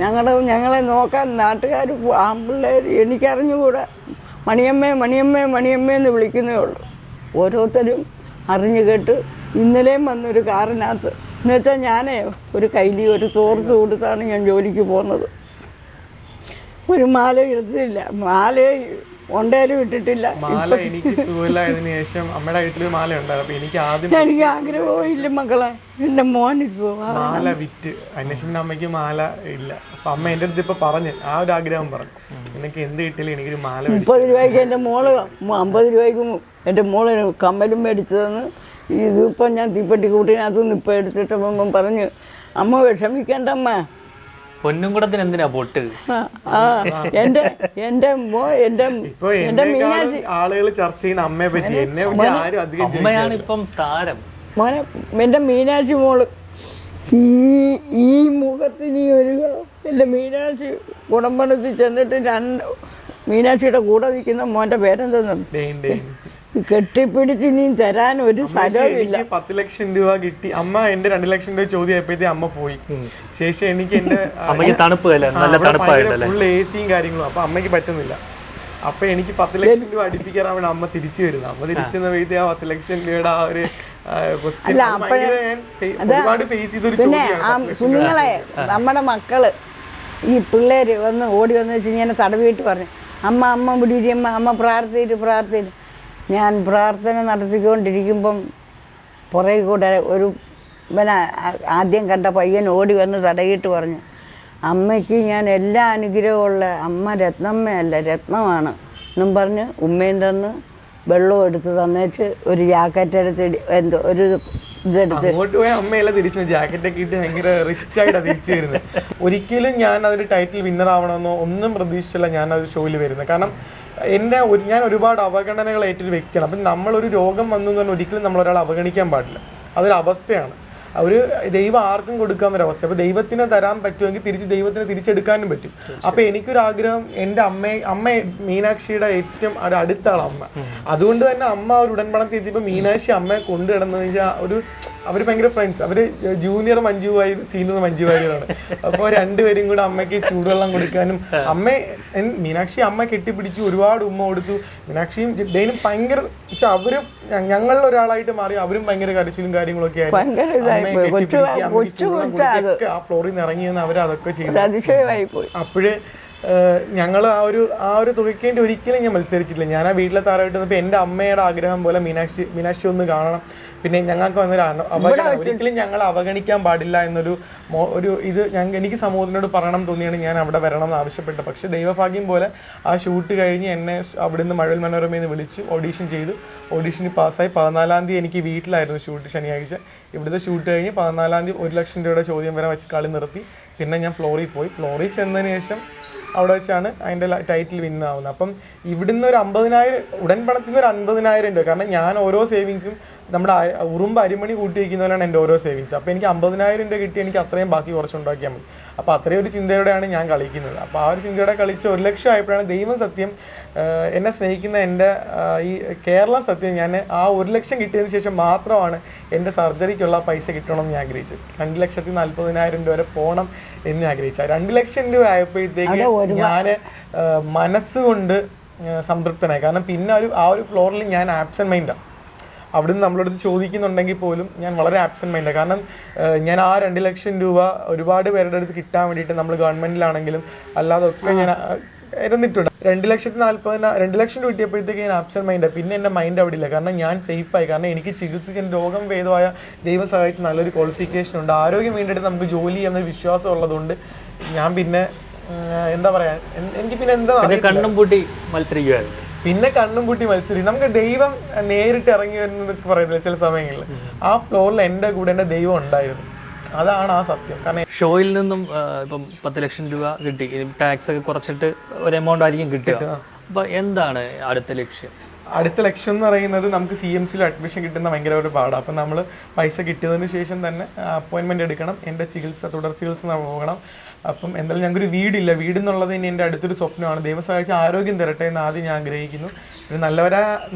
ഞങ്ങളെ നോക്കാൻ നാട്ടുകാർ ആമ്പിള്ളേർ എനിക്കറിഞ്ഞുകൂടാ മണിയമ്മേ എന്ന് വിളിക്കുന്നേ ഉള്ളൂ. ഓരോരുത്തരും അറിഞ്ഞു കേട്ട് ഇന്നലെയും വന്നൊരു കാറിനകത്ത് എന്നുവെച്ചാൽ ഞാനേ ഒരു കയ്യിൽ ഒരു തോർത്ത് കൊടുത്താണ് ഞാൻ ജോലിക്ക് പോകുന്നത്. ഒരു മാല എടുത്തില്ല, മാല ഒണ്ടേലും ഇട്ടിട്ടില്ല. എനിക്ക് ആഗ്രഹവും ഇല്ല മക്കളെ, എൻ്റെ മോന് മാല വിറ്റ് അന്വേഷിക്കുന്ന അമ്മയ്ക്ക് മാല ഇല്ല. അപ്പൊ അമ്മ എൻ്റെ അടുത്ത് ഇപ്പൊ പറഞ്ഞു ആ ഒരു ആഗ്രഹം പറഞ്ഞു, എനിക്ക് എന്ത് കിട്ടില്ല എനിക്കൊരു മാല. 30 രൂപയ്ക്ക് എൻ്റെ മോള് 50 രൂപയ്ക്കും എൻ്റെ മോള് കമ്മലും മേടിച്ചതെന്ന്. ഇതിപ്പം ഞാൻ തീപ്പെട്ടി കൂട്ടിനകത്തുനിന്ന് ഇപ്പം എടുത്തിട്ടപ്പം പറഞ്ഞ് അമ്മ വിഷമിക്കണ്ടമ്മ, പൊന്നും കൂടത്തിന് എന്തിനാ പൊട്ട്. എൻ്റെ മീനാക്ഷി ആളുകൾ ചർച്ച ചെയ്യുന്ന അമ്മയെ പറ്റി എന്നെ അമ്മയാണ് ഇപ്പം താരം. മോനെ എൻ്റെ മീനാക്ഷി മോള് ഈ മുഖത്തിന് ഒരു എൻ്റെ മീനാക്ഷി കുടമ്പണത്തിൽ ചെന്നിട്ട് മീനാക്ഷിയുടെ കൂടെ നിൽക്കുന്ന മോൻ്റെ പേരെന്തെന്നുണ്ട് കെട്ടിപ്പിടിച്ച് ഇനിയും തരാൻ ഒരു സ്ഥലമില്ല. 10 ലക്ഷം രൂപ കിട്ടി. അമ്മ എന്റെ 2 ലക്ഷം രൂപ ചോദ്യമായപ്പോഴത്തേ അമ്മ പോയി. ശേഷം എനിക്ക് എന്റെ ഫുൾ AC കാര്യങ്ങളും, അപ്പൊ അമ്മയ്ക്ക് പറ്റുന്നില്ല. അപ്പൊ എനിക്ക് 10 ലക്ഷം രൂപ അടുപ്പിക്കാൻ വേണ്ടി അമ്മ തിരിച്ചു വരുന്നത്. അമ്മ തിരിച്ചെന്ന വീട്ടിൽ ആ 10 ലക്ഷം രൂപയുടെ ആ ഒരു ഒരുപാട് ഫേസ് ചെയ്തൊരു ചോദ്യമാണ്. കുഞ്ഞുങ്ങളെ നമ്മുടെ മക്കള് ഈ പിള്ളേര് വന്ന് ഓടി വന്ന് വെച്ച് ഇങ്ങനെ തടവിയിട്ട് പറഞ്ഞു, അമ്മ വിടിരി അമ്മ പ്രാർത്ഥിച്ചിട്ട് ഞാൻ പ്രാർത്ഥന നടത്തിക്കൊണ്ടിരിക്കുമ്പം പുറകെ കൂടെ ഒരു ആദ്യം കണ്ട പയ്യൻ ഓടി വന്ന് തടയിട്ട് പറഞ്ഞു, അമ്മയ്ക്ക് ഞാൻ എല്ലാ അനുഗ്രഹമുള്ള അമ്മ രത്നമ്മയല്ല രത്നമാണ് എന്നും പറഞ്ഞ് ഉമ്മയും തന്ന് വെള്ളവും എടുത്ത് തന്നേച്ച് ഒരു ജാക്കറ്റ് എടുത്ത് എന്തോ ഒരു ഇതെടുത്ത് അങ്ങോട്ട് പോയ അമ്മയെല്ലാം തിരിച്ചു ജാക്കറ്റൊക്കെ ഇട്ട് ഭയങ്കര റിച്ച് ആയിട്ടാണ് തിരിച്ചു വരുന്നത്. ഒരിക്കലും ഞാൻ അതിൽ ടൈറ്റിൽ വിന്നർ ആവണമെന്നോ ഒന്നും പ്രതീക്ഷിച്ചില്ല ഞാൻ അത് ഷോയിൽ വരുന്നത്. കാരണം ഞാൻ ഒരുപാട് അവഗണനകൾ ഏറ്റൊരു വ്യക്തിയാണ്. അപ്പം നമ്മളൊരു രോഗം വന്നു എന്ന് പറഞ്ഞാൽ ഒരിക്കലും നമ്മളൊരാൾ അവഗണിക്കാൻ പാടില്ല. അതൊരു അവസ്ഥയാണ്. ഒരു ദൈവം ആർക്കും കൊടുക്കാവുന്നൊരവസ്ഥ. അപ്പോൾ ദൈവത്തിന് തരാൻ പറ്റുമെങ്കിൽ ദൈവത്തിന് തിരിച്ചെടുക്കാനും പറ്റും. അപ്പോൾ എനിക്കൊരാഗ്രഹം, എൻ്റെ അമ്മ മീനാക്ഷിയുടെ ഏറ്റവും ഒരു അടുത്ത ആളാണ് അമ്മ. അതുകൊണ്ട് തന്നെ അമ്മ ഒരു ഉടൻപണത്തിൽ എത്തിയപ്പോൾ മീനാക്ഷി അമ്മയെ കൊണ്ടുകിടന്നതെന്ന് വെച്ചാൽ അവർ ഭയങ്കര ഫ്രണ്ട്സ്. അവർ ജൂനിയർ മഞ്ജു വാര്യർ സീനിയർ മഞ്ജു വാര്യരാണ്. അപ്പോൾ രണ്ടുപേരും കൂടെ അമ്മയ്ക്ക് ചൂടുവെള്ളം കൊടുക്കാനും മീനാക്ഷി അമ്മ കെട്ടിപ്പിടിച്ചു, ഒരുപാട് ഉമ്മ കൊടുത്തു. മീനാക്ഷിയും ഡെയിനും ഭയങ്കര അവരും ഞങ്ങളിൽ ഒരാളായിട്ട് മാറി. അവരും ഭയങ്കര കരച്ചിലും കാര്യങ്ങളൊക്കെ ആയിരുന്നു. ആ ഫ്ലോറിൽ നിന്ന് ഇറങ്ങി വന്ന് അവരതൊക്കെ ചെയ്തു. അപ്പോഴ് ഞങ്ങൾ ആ ഒരു തുകയ്ക്ക് വേണ്ടി ഒരിക്കലും ഞാൻ മത്സരിച്ചിട്ടില്ല. ഞാൻ ആ വീട്ടിലെ താരമായിട്ട് വന്നപ്പോൾ എൻ്റെ അമ്മയുടെ ആഗ്രഹം പോലെ മീനാക്ഷി ഒന്ന് കാണണം. പിന്നെ ഞങ്ങൾക്ക് വന്നൊരു ഒരിക്കലും ഞങ്ങൾ അവഗണിക്കാൻ പാടില്ല എന്നൊരു ഇത് എനിക്ക് സമൂഹത്തിനോട് പറയണം തോന്നിയാണ് ഞാൻ അവിടെ വരണം എന്ന് ആവശ്യപ്പെട്ടത്. പക്ഷേ ദൈവഭാഗ്യം പോലെ ആ ഷൂട്ട് കഴിഞ്ഞ് എന്നെ അവിടുന്ന് മഴവിൽ മനോരമയിൽ നിന്ന് വിളിച്ചു, ഓഡീഷൻ ചെയ്തു. ഓഡീഷന് പാസ്സായി. 14-ാം തീയതി എനിക്ക് വീട്ടിലായിരുന്നു ഷൂട്ട്, ശനിയാഴ്ച. ഇവിടുത്തെ ഷൂട്ട് കഴിഞ്ഞ് 14-ാം തീയതി 1 ലക്ഷം രൂപയുടെ ചോദ്യം വരെ വെച്ച് കളി നിർത്തി. പിന്നെ ഞാൻ ഫ്ലോറിൽ പോയി. ഫ്ലോറിൽ ചെന്നതിന് ശേഷം അവിടെ വെച്ചാണ് അതിൻ്റെ ടൈറ്റിൽ വിന്നാവുന്നത്. അപ്പം ഇവിടുന്ന് ഒരു 50,000 ഉടൻപണത്തിൽ നിന്ന് ഒരു 50,000 രൂപ. കാരണം ഞാൻ ഓരോ സേവിങ്സും നമ്മുടെ ഉറുമ്പ് അരിമണി കൂട്ടി വയ്ക്കുന്നവരാണ് എൻ്റെ ഓരോ സേവിങ്സ്. അപ്പോൾ എനിക്ക് 50,000 രൂപ കിട്ടി എനിക്ക് അത്രയും ബാക്കി കുറച്ചുണ്ടാക്കിയാൽ മതി. അപ്പോൾ അത്രയും ഒരു ചിന്തയോടെയാണ് ഞാൻ കളിക്കുന്നത്. അപ്പോൾ ആ ഒരു ചിന്തയോടെ കളിച്ച് 1 ലക്ഷം ആയപ്പോഴാണ് ദൈവം സത്യം എന്നെ സ്നേഹിക്കുന്ന എൻ്റെ ഈ കേരളം സത്യം ഞാൻ ആ 1 ലക്ഷം കിട്ടിയതിന് ശേഷം മാത്രമാണ് എൻ്റെ സർജറിക്കുള്ള പൈസ കിട്ടണമെന്ന് ഞാൻ ആഗ്രഹിച്ചത്. 2,40,000 രൂപ വരെ പോകണം എന്ന് ഞാൻ ആഗ്രഹിച്ചത്. 2 ലക്ഷം രൂപ ആയപ്പോഴത്തേക്ക് ഞാൻ മനസ്സുകൊണ്ട് സംതൃപ്തനായി. കാരണം പിന്നെ ആ ഒരു ഫ്ലോറിൽ ഞാൻ ആബ്സെൻറ്റ് മൈൻഡാണ്. അവിടുന്ന് നമ്മളടുത്ത് ചോദിക്കുന്നുണ്ടെങ്കിൽ പോലും ഞാൻ വളരെ ആബ്സെൻറ്റ് മൈൻഡാണ്. കാരണം ഞാൻ ആ 2 ലക്ഷം രൂപ ഒരുപാട് പേരുടെ അടുത്ത് കിട്ടാൻ വേണ്ടിയിട്ട് നമ്മൾ ഗവൺമെൻറ്റിലാണെങ്കിലും അല്ലാതൊക്കെ ഞാൻ ഇരുന്നിട്ടുണ്ട്. 2 ലക്ഷം രൂപ കിട്ടിയപ്പോഴത്തേക്ക് ഞാൻ ആബ്സെൻറ്റ് മൈൻഡാണ്. പിന്നെ എൻ്റെ മൈൻഡ് അവിടെ ഇല്ല. കാരണം ഞാൻ സേഫായി. കാരണം എനിക്ക് ചികിത്സിച്ച് എൻ്റെ രോഗം ഭേദമായ ദൈവം സഹായിച്ച് നല്ലൊരു ക്വാളിഫിക്കേഷൻ ഉണ്ട്. ആരോഗ്യം വീണ്ടെടുത്ത് നമുക്ക് ജോലി ചെയ്യുന്ന വിശ്വാസം ഉള്ളതുകൊണ്ട് ഞാൻ പിന്നെ എന്താ പറയാ, എനിക്ക് പിന്നെ എന്താ കണ്ണും പൂട്ടി മത്സരിക്കുകയായിരുന്നു. പിന്നെ കണ്ണും പൂട്ടി മത്സരിക്കും. നമുക്ക് ദൈവം നേരിട്ട് ഇറങ്ങി വരുന്നതൊക്കെ പറയുന്നില്ല ചില സമയങ്ങളിൽ. ആ ഫ്ലോറിൽ എൻ്റെ കൂടെ എൻ്റെ ദൈവം ഉണ്ടായിരുന്നു. അതാണ് ആ സത്യം. കാരണം ഷോയിൽ നിന്നും ഇപ്പം 10 ലക്ഷം രൂപ കിട്ടി, ടാക്സ് ഒക്കെ കുറച്ചിട്ട് ഒരു എമൗണ്ട് ആയിരിക്കും കിട്ടുക. അപ്പോൾ എന്താണ് അടുത്ത ലക്ഷ്യം? അടുത്ത ലക്ഷ്യം എന്ന് പറയുന്നത് നമുക്ക് CMCയിൽ അഡ്മിഷൻ കിട്ടുന്ന ഭയങ്കര ഒരു പാടാണ്. അപ്പം നമ്മൾ പൈസ കിട്ടിയതിന് ശേഷം തന്നെ അപ്പോയിൻമെൻറ്റ് എടുക്കണം. എൻ്റെ തുടർ ചികിത്സ പോകണം. അപ്പം എന്തായാലും ഞങ്ങൾക്കൊരു വീടില്ല. വീടെന്നുള്ളത് ഇനി എൻ്റെ അടുത്തൊരു സ്വപ്നമാണ്. ദൈവം സഹായിച്ച് ആരോഗ്യം തരട്ടെ എന്ന് ആദ്യം ഞാൻ ആഗ്രഹിക്കുന്നു. പിന്നെ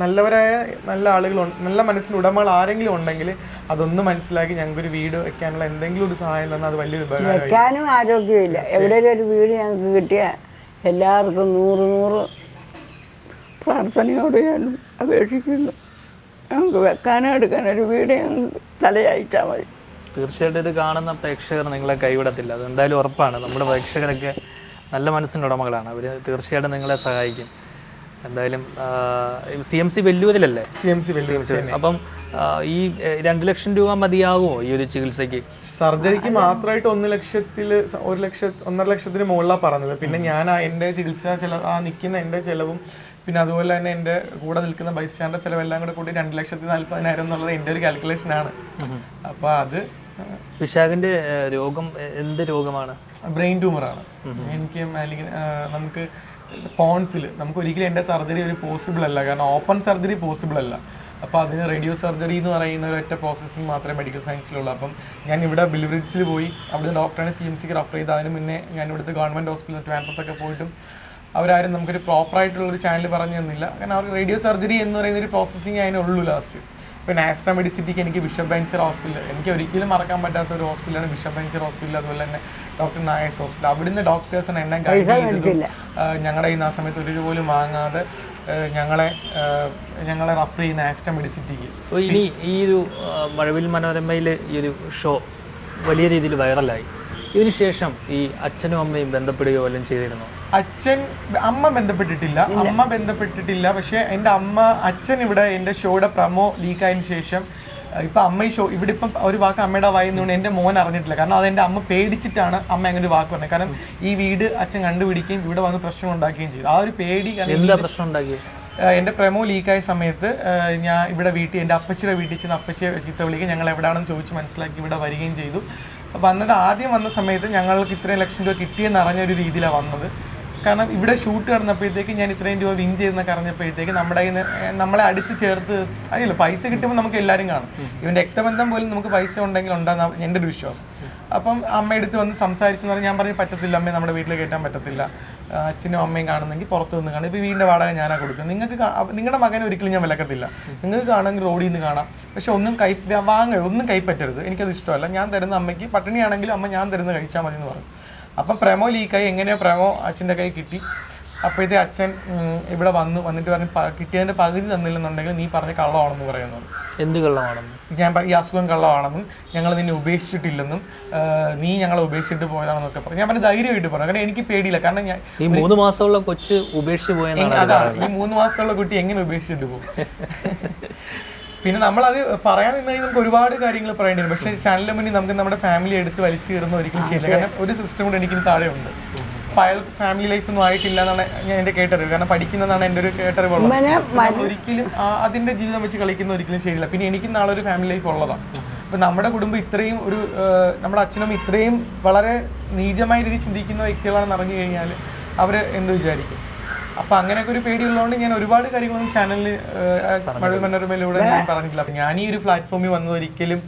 നല്ലവരായ നല്ല ആളുകൾ, നല്ല മനസ്സിന് ഉടമകൾ ആരെങ്കിലും ഉണ്ടെങ്കിൽ അതൊന്ന് മനസ്സിലാക്കി ഞങ്ങൾക്കൊരു വീട് വെക്കാനുള്ള എന്തെങ്കിലും ഒരു സഹായം തന്നാൽ അത് വലിയൊരു ഉപകാരമായി. വെക്കാനും ആരോഗ്യമില്ല. എവിടെയെങ്കിലും ഒരു വീട് ഞങ്ങൾക്ക് കിട്ടിയാൽ എല്ലാവർക്കും 100 പ്രാർത്ഥനയോട് ഞാൻ അപേക്ഷിക്കുന്നു. ഞങ്ങൾക്ക് വെക്കാനോ എടുക്കാനോ ഒരു വീട് ഞങ്ങൾക്ക് തലയായിട്ടാൽ മതി. തീർച്ചയായിട്ടും ഇത് കാണുന്ന പ്രേക്ഷകർ നിങ്ങളെ കൈവിടത്തില്ല. അത് എന്തായാലും ഉറപ്പാണ്. നമ്മുടെ പ്രേക്ഷകരൊക്കെ നല്ല മനസ്സിൻ്റെ ഉടമകളാണ്. അവർ തീർച്ചയായിട്ടും നിങ്ങളെ സഹായിക്കും. എന്തായാലും CMC വെല്ലൂരിലല്ലേ? CMC വെല്ലൂർ. അപ്പം ഈ 2 ലക്ഷം രൂപ മതിയാകുമോ ഈ ഒരു ചികിത്സയ്ക്ക്? സർജറിക്ക് മാത്രമായിട്ട് 1,1,5 ലക്ഷത്തിന് മുകളിലാണ് പറഞ്ഞത്. പിന്നെ ഞാൻ എൻ്റെ ചികിത്സ നിൽക്കുന്ന എൻ്റെ ചിലവും പിന്നെ അതുപോലെ തന്നെ എൻ്റെ കൂടെ നിൽക്കുന്ന ബൈസ്റ്റാൻഡർ ചിലവെല്ലാം കൂടെ കൂടി 2,40,000 എന്നുള്ളത് എൻ്റെ ഒരു കാൽക്കുലേഷനാണ്. അപ്പോൾ അത് വിശാഖിൻ്റെ രോഗം എന്ത് രോഗമാണ്? ബ്രെയിൻ ട്യൂമറാണ്. എനിക്ക് നമുക്ക് പോൺസിൽ നമുക്ക് ഒരിക്കലും എൻ്റെ സർജറി ഒരു പോസിബിൾ അല്ല. കാരണം ഓപ്പൺ സർജറി പോസിബിൾ അല്ല. അപ്പോൾ അതിന് റേഡിയോ സർജറി എന്ന് പറയുന്ന ഒരൊറ്റ പ്രോസസ്സിങ് മാത്രമേ മെഡിക്കൽ സയൻസിലുള്ളൂ. അപ്പം ഞാൻ ഇവിടെ ബിൽബ്രിഡ്ജിൽ പോയി, അവിടെ ഡോക്ടറാണ് CMCക്ക് റെഫർ ചെയ്ത്. അതിന് മുന്നേ ഞാൻ ഇവിടുത്തെ ഗവൺമെൻറ് ഹോസ്പിറ്റൽ ട്രാൻസ്പോർട്ടൊക്കെ പോയിട്ടും അവരാരും നമുക്കൊരു പ്രോപ്പറായിട്ടുള്ളൊരു ചാനൽ പറഞ്ഞു തന്നില്ല. കാരണം അവർ റേഡിയോ സർജറി എന്ന് പറയുന്ന ഒരു പ്രോസസ്സിങ് അതിനുള്ളൂ ലാസ്റ്റ്. ഇപ്പോൾ നാഷണൽ മെഡിസിറ്റിക്ക് എനിക്ക് ബിഷപ്പ് ബെൻസർ ഹോസ്പിറ്റൽ, എനിക്ക് ഒരിക്കലും മറക്കാൻ പറ്റാത്ത ഒരു ഹോസ്പിറ്റലാണ് ബിഷപ്പ് ബെൻസർ ഹോസ്പിറ്റൽ. അതുപോലെ തന്നെ ഡോക്ടർ നായസ് ഹോസ്പിറ്റൽ. അവിടുന്ന് ഡോക്ടേഴ്സാണ് എന്നെ ഗൈഡ് ചെയ്തതും ഞങ്ങളുടെ കയ്യിൽ നിന്ന് ആ സമയത്ത് ഒരു പോലും വാങ്ങാതെ ഞങ്ങളെ റെഫർ ചെയ്യുന്ന നാഷണൽ മെഡിസിറ്റിക്ക്. ഇനി ഈ ഒരു മഴവിൽ മനോരമയിൽ ഈ ഒരു ഷോ വലിയ രീതിയിൽ വൈറലായി. ഇതിനുശേഷം ഈ അച്ഛനും അമ്മയും ബന്ധപ്പെടുകയോ വല്ലതും ചെയ്തിരുന്നോ? അമ്മ ബന്ധപ്പെട്ടിട്ടില്ല. പക്ഷേ എൻ്റെ അച്ഛൻ ഇവിടെ എൻ്റെ ഷോയുടെ പ്രമോ ലീക്കായതിനു ശേഷം ഇപ്പം അമ്മ ഈ ഷോ ഇവിടെ ഇപ്പം ഒരു വാക്ക് അമ്മയുടെ വായിന്നുകൊണ്ട് എൻ്റെ മോൻ അറിഞ്ഞിട്ടില്ല. കാരണം അതെൻ്റെ അമ്മ പേടിച്ചിട്ടാണ് അമ്മ അങ്ങനെ ഒരു വാക്ക് പറഞ്ഞത്. കാരണം ഈ വീട് അച്ഛൻ കണ്ടുപിടിക്കുകയും ഇവിടെ വന്ന് പ്രശ്നം ഉണ്ടാക്കുകയും ചെയ്തു. ആ ഒരു പേടി. എന്താ പ്രശ്നം ഉണ്ടാക്കിയത്? എൻ്റെ പ്രമോ ലീക്കായ സമയത്ത് ഞാൻ ഇവിടെ എൻ്റെ അപ്പച്ചിയുടെ വീട്ടിൽ ചെന്ന് അപ്പച്ചിയെ ചീത്ത വിളിക്കുകയും ഞങ്ങൾ എവിടെയാണെന്ന് ചോദിച്ച് മനസ്സിലാക്കി ഇവിടെ വരികയും ചെയ്തു. വന്നിട്ട് ആദ്യം വന്ന സമയത്ത് ഞങ്ങൾക്ക് ഇത്രയും ലക്ഷം രൂപ കിട്ടിയെന്ന് അറിഞ്ഞൊരു രീതിയിലാണ് വന്നത്. കാരണം ഇവിടെ ഷൂട്ട് നടന്നപ്പോഴത്തേക്ക് ഞാൻ ഇത്രയും രൂപ വിൻ ചെയ്തെന്നൊക്കെ അറിഞ്ഞപ്പോഴത്തേക്ക് നമ്മളെ അടുത്ത് ചേർത്ത് അറിയില്ല, പൈസ കിട്ടുമ്പോൾ നമുക്ക് എല്ലാവരും കാണും. ഇവൻ്റെ രക്തബന്ധം പോലും നമുക്ക് പൈസ ഉണ്ടെങ്കിൽ ഉണ്ടാകുന്ന എൻ്റെ ഒരു വിശ്വാസം. അപ്പം അമ്മ എടുത്ത് വന്ന് സംസാരിച്ചു എന്ന് പറഞ്ഞാൽ ഞാൻ പറഞ്ഞു പറ്റത്തില്ല അമ്മയെ നമ്മുടെ വീട്ടിൽ കയറ്റാൻ പറ്റത്തില്ല, അച്ഛനും അമ്മയും കാണുന്നെങ്കിൽ പുറത്ത് നിന്ന് കാണും. ഇപ്പോൾ വീടിൻ്റെ വാടക ഞാനാണ് കൊടുക്കുന്നത്. നിങ്ങളുടെ മകനെ ഒരിക്കലും ഞാൻ വിലക്കത്തില്ല. നിങ്ങൾക്ക് കാണുമെങ്കിൽ റോഡിൽ നിന്ന് കാണാം, പക്ഷെ ഒന്നും ഒന്നും കൈപ്പറ്റരുത്, എനിക്കത് ഇഷ്ടമല്ല. ഞാൻ തരുന്ന അമ്മയ്ക്ക് പട്ടിണിയാണെങ്കിലും അമ്മ ഞാൻ തരുന്ന കഴിച്ചാൽ മതി എന്ന് പറഞ്ഞു. അപ്പം പ്രമോ ലീക്കായി. എങ്ങനെയോ പ്രമോ അച്ഛൻ്റെ കൈ കിട്ടി. അപ്പോഴത്തെ അച്ഛൻ ഇവിടെ വന്നിട്ട് പറഞ്ഞു കിട്ടിയതിൻ്റെ പകുതി തന്നില്ലെന്നുണ്ടെങ്കിൽ നീ പറഞ്ഞ കള്ളമാണെന്ന് പറയുന്നത്. എന്ത് കള്ളമാണെന്ന്? ഞാൻ ഈ അസുഖം കള്ളമാണെന്നും ഞങ്ങൾ നിന്നെ ഉപേക്ഷിച്ചിട്ടില്ലെന്നും നീ ഞങ്ങളെ ഉപേക്ഷിച്ചിട്ട് പോയതാണെന്നൊക്കെ പറഞ്ഞു. ഞാൻ പറഞ്ഞ ധൈര്യമായിട്ട് പറഞ്ഞു. കാരണം എനിക്ക് പേടിയില്ല. കാരണം ഞാൻ ഈ 3 മാസമുള്ള കൊച്ച് ഉപേക്ഷിച്ച് പോയെന്നാണ്. അതാണ്, ഈ 3 മാസമുള്ള കുട്ടി എങ്ങനെ ഉപേക്ഷിച്ചിട്ട് പോകും? പിന്നെ നമ്മളത് പറയാൻ നിന്നെങ്കിൽ നമുക്ക് ഒരുപാട് കാര്യങ്ങൾ പറയേണ്ടി വരും. പക്ഷേ ചാനലിന് മുന്നിൽ നമുക്ക് നമ്മുടെ ഫാമിലി എടുത്ത് വലിച്ചു കയറുന്ന ഒരിക്കലും ശരിയില്ല. കാരണം ഒരു സിസ്റ്റം കൂടെ എനിക്ക് താഴെ ഉണ്ട്. അയാൾ ഫാമിലി ലൈഫ് ഒന്നും ആയിട്ടില്ല എന്നാണ് ഞാൻ എൻ്റെ കേട്ടറിവ്. കാരണം പഠിക്കുന്നതാണ് എൻ്റെ ഒരു കേട്ടറിവുള്ളത്. ഒരിക്കലും അതിൻ്റെ ജീവിതം വെച്ച് കളിക്കുന്ന ഒരിക്കലും ശരിയില്ല. പിന്നെ എനിക്ക് നാളെ ഒരു ഫാമിലി ലൈഫ് ഉള്ളതാണ്. അപ്പം നമ്മുടെ കുടുംബം ഇത്രയും നമ്മുടെ അച്ഛനും ഇത്രയും വളരെ നീചമായ രീതിയിൽ ചിന്തിക്കുന്ന വ്യക്തികളാണെന്ന് അറിഞ്ഞു കഴിഞ്ഞാൽ അവർ എന്ത് വിചാരിക്കും? അപ്പം അങ്ങനെയൊക്കെ ഒരു പേടിയുള്ളതുകൊണ്ട് ഞാൻ ഒരുപാട് കാര്യങ്ങളൊന്നും ചാനലിൽ മഴവിൽ മനോരമയിലൂടെ ഞാൻ പറഞ്ഞിട്ടില്ല. അപ്പം ഞാൻ ഈ ഒരു പ്ലാറ്റ്ഫോമിൽ വന്നത് ഒരിക്കലും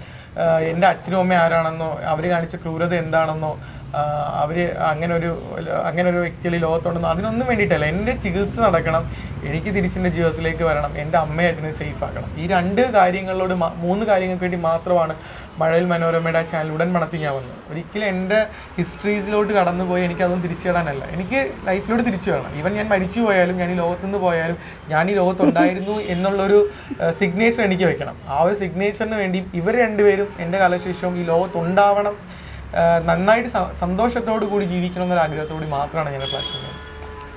എൻ്റെ അച്ഛനും അമ്മയും ആരാണെന്നോ അവർ കാണിച്ച ക്രൂരത എന്താണെന്നോ അവർ അങ്ങനെ ഒരു വ്യക്തികൾ ലോകത്തുണ്ടെന്നോ അതിനൊന്നും വേണ്ടിയിട്ടല്ല. എൻ്റെ ചികിത്സ നടക്കണം, എനിക്ക് തിരിച്ചെൻ്റെ ജീവിതത്തിലേക്ക് വരണം, എൻ്റെ അമ്മയെ അച്ഛനെ സേഫ് ആക്കണം. ഈ 2 കാര്യങ്ങളിലോട് 3 കാര്യങ്ങൾക്ക് വേണ്ടി മാത്രമാണ് മഴവിൽ മനോരമയുടെ ആ ചാനൽ ഉടൻ മണത്തി ഞാൻ വന്നത്. ഒരിക്കലും എൻ്റെ ഹിസ്റ്ററീസിലോട്ട് കടന്നുപോയി എനിക്കതൊന്നും തിരിച്ചു തരാനല്ല, എനിക്ക് ലൈഫിലോട്ട് തിരിച്ചു വരണം. ഈവൻ ഞാൻ മരിച്ചു പോയാലും ഞാൻ ഈ ലോകത്തുനിന്ന് പോയാലും ഞാൻ ഈ ലോകത്തുണ്ടായിരുന്നു എന്നുള്ളൊരു സിഗ്നേച്ചർ എനിക്ക് വെക്കണം. ആ ഒരു സിഗ്നേച്ചറിന് വേണ്ടി ഇവർ 2 പേരും എൻ്റെ കാലശേഷവും ഈ ലോകത്തുണ്ടാവണം, നന്നായിട്ട് സന്തോഷത്തോടു കൂടി ജീവിക്കണം എന്നൊരു ആഗ്രഹത്തോടെ മാത്രമാണ് ഞങ്ങൾ പ്ലാറ്റ്ഫോം.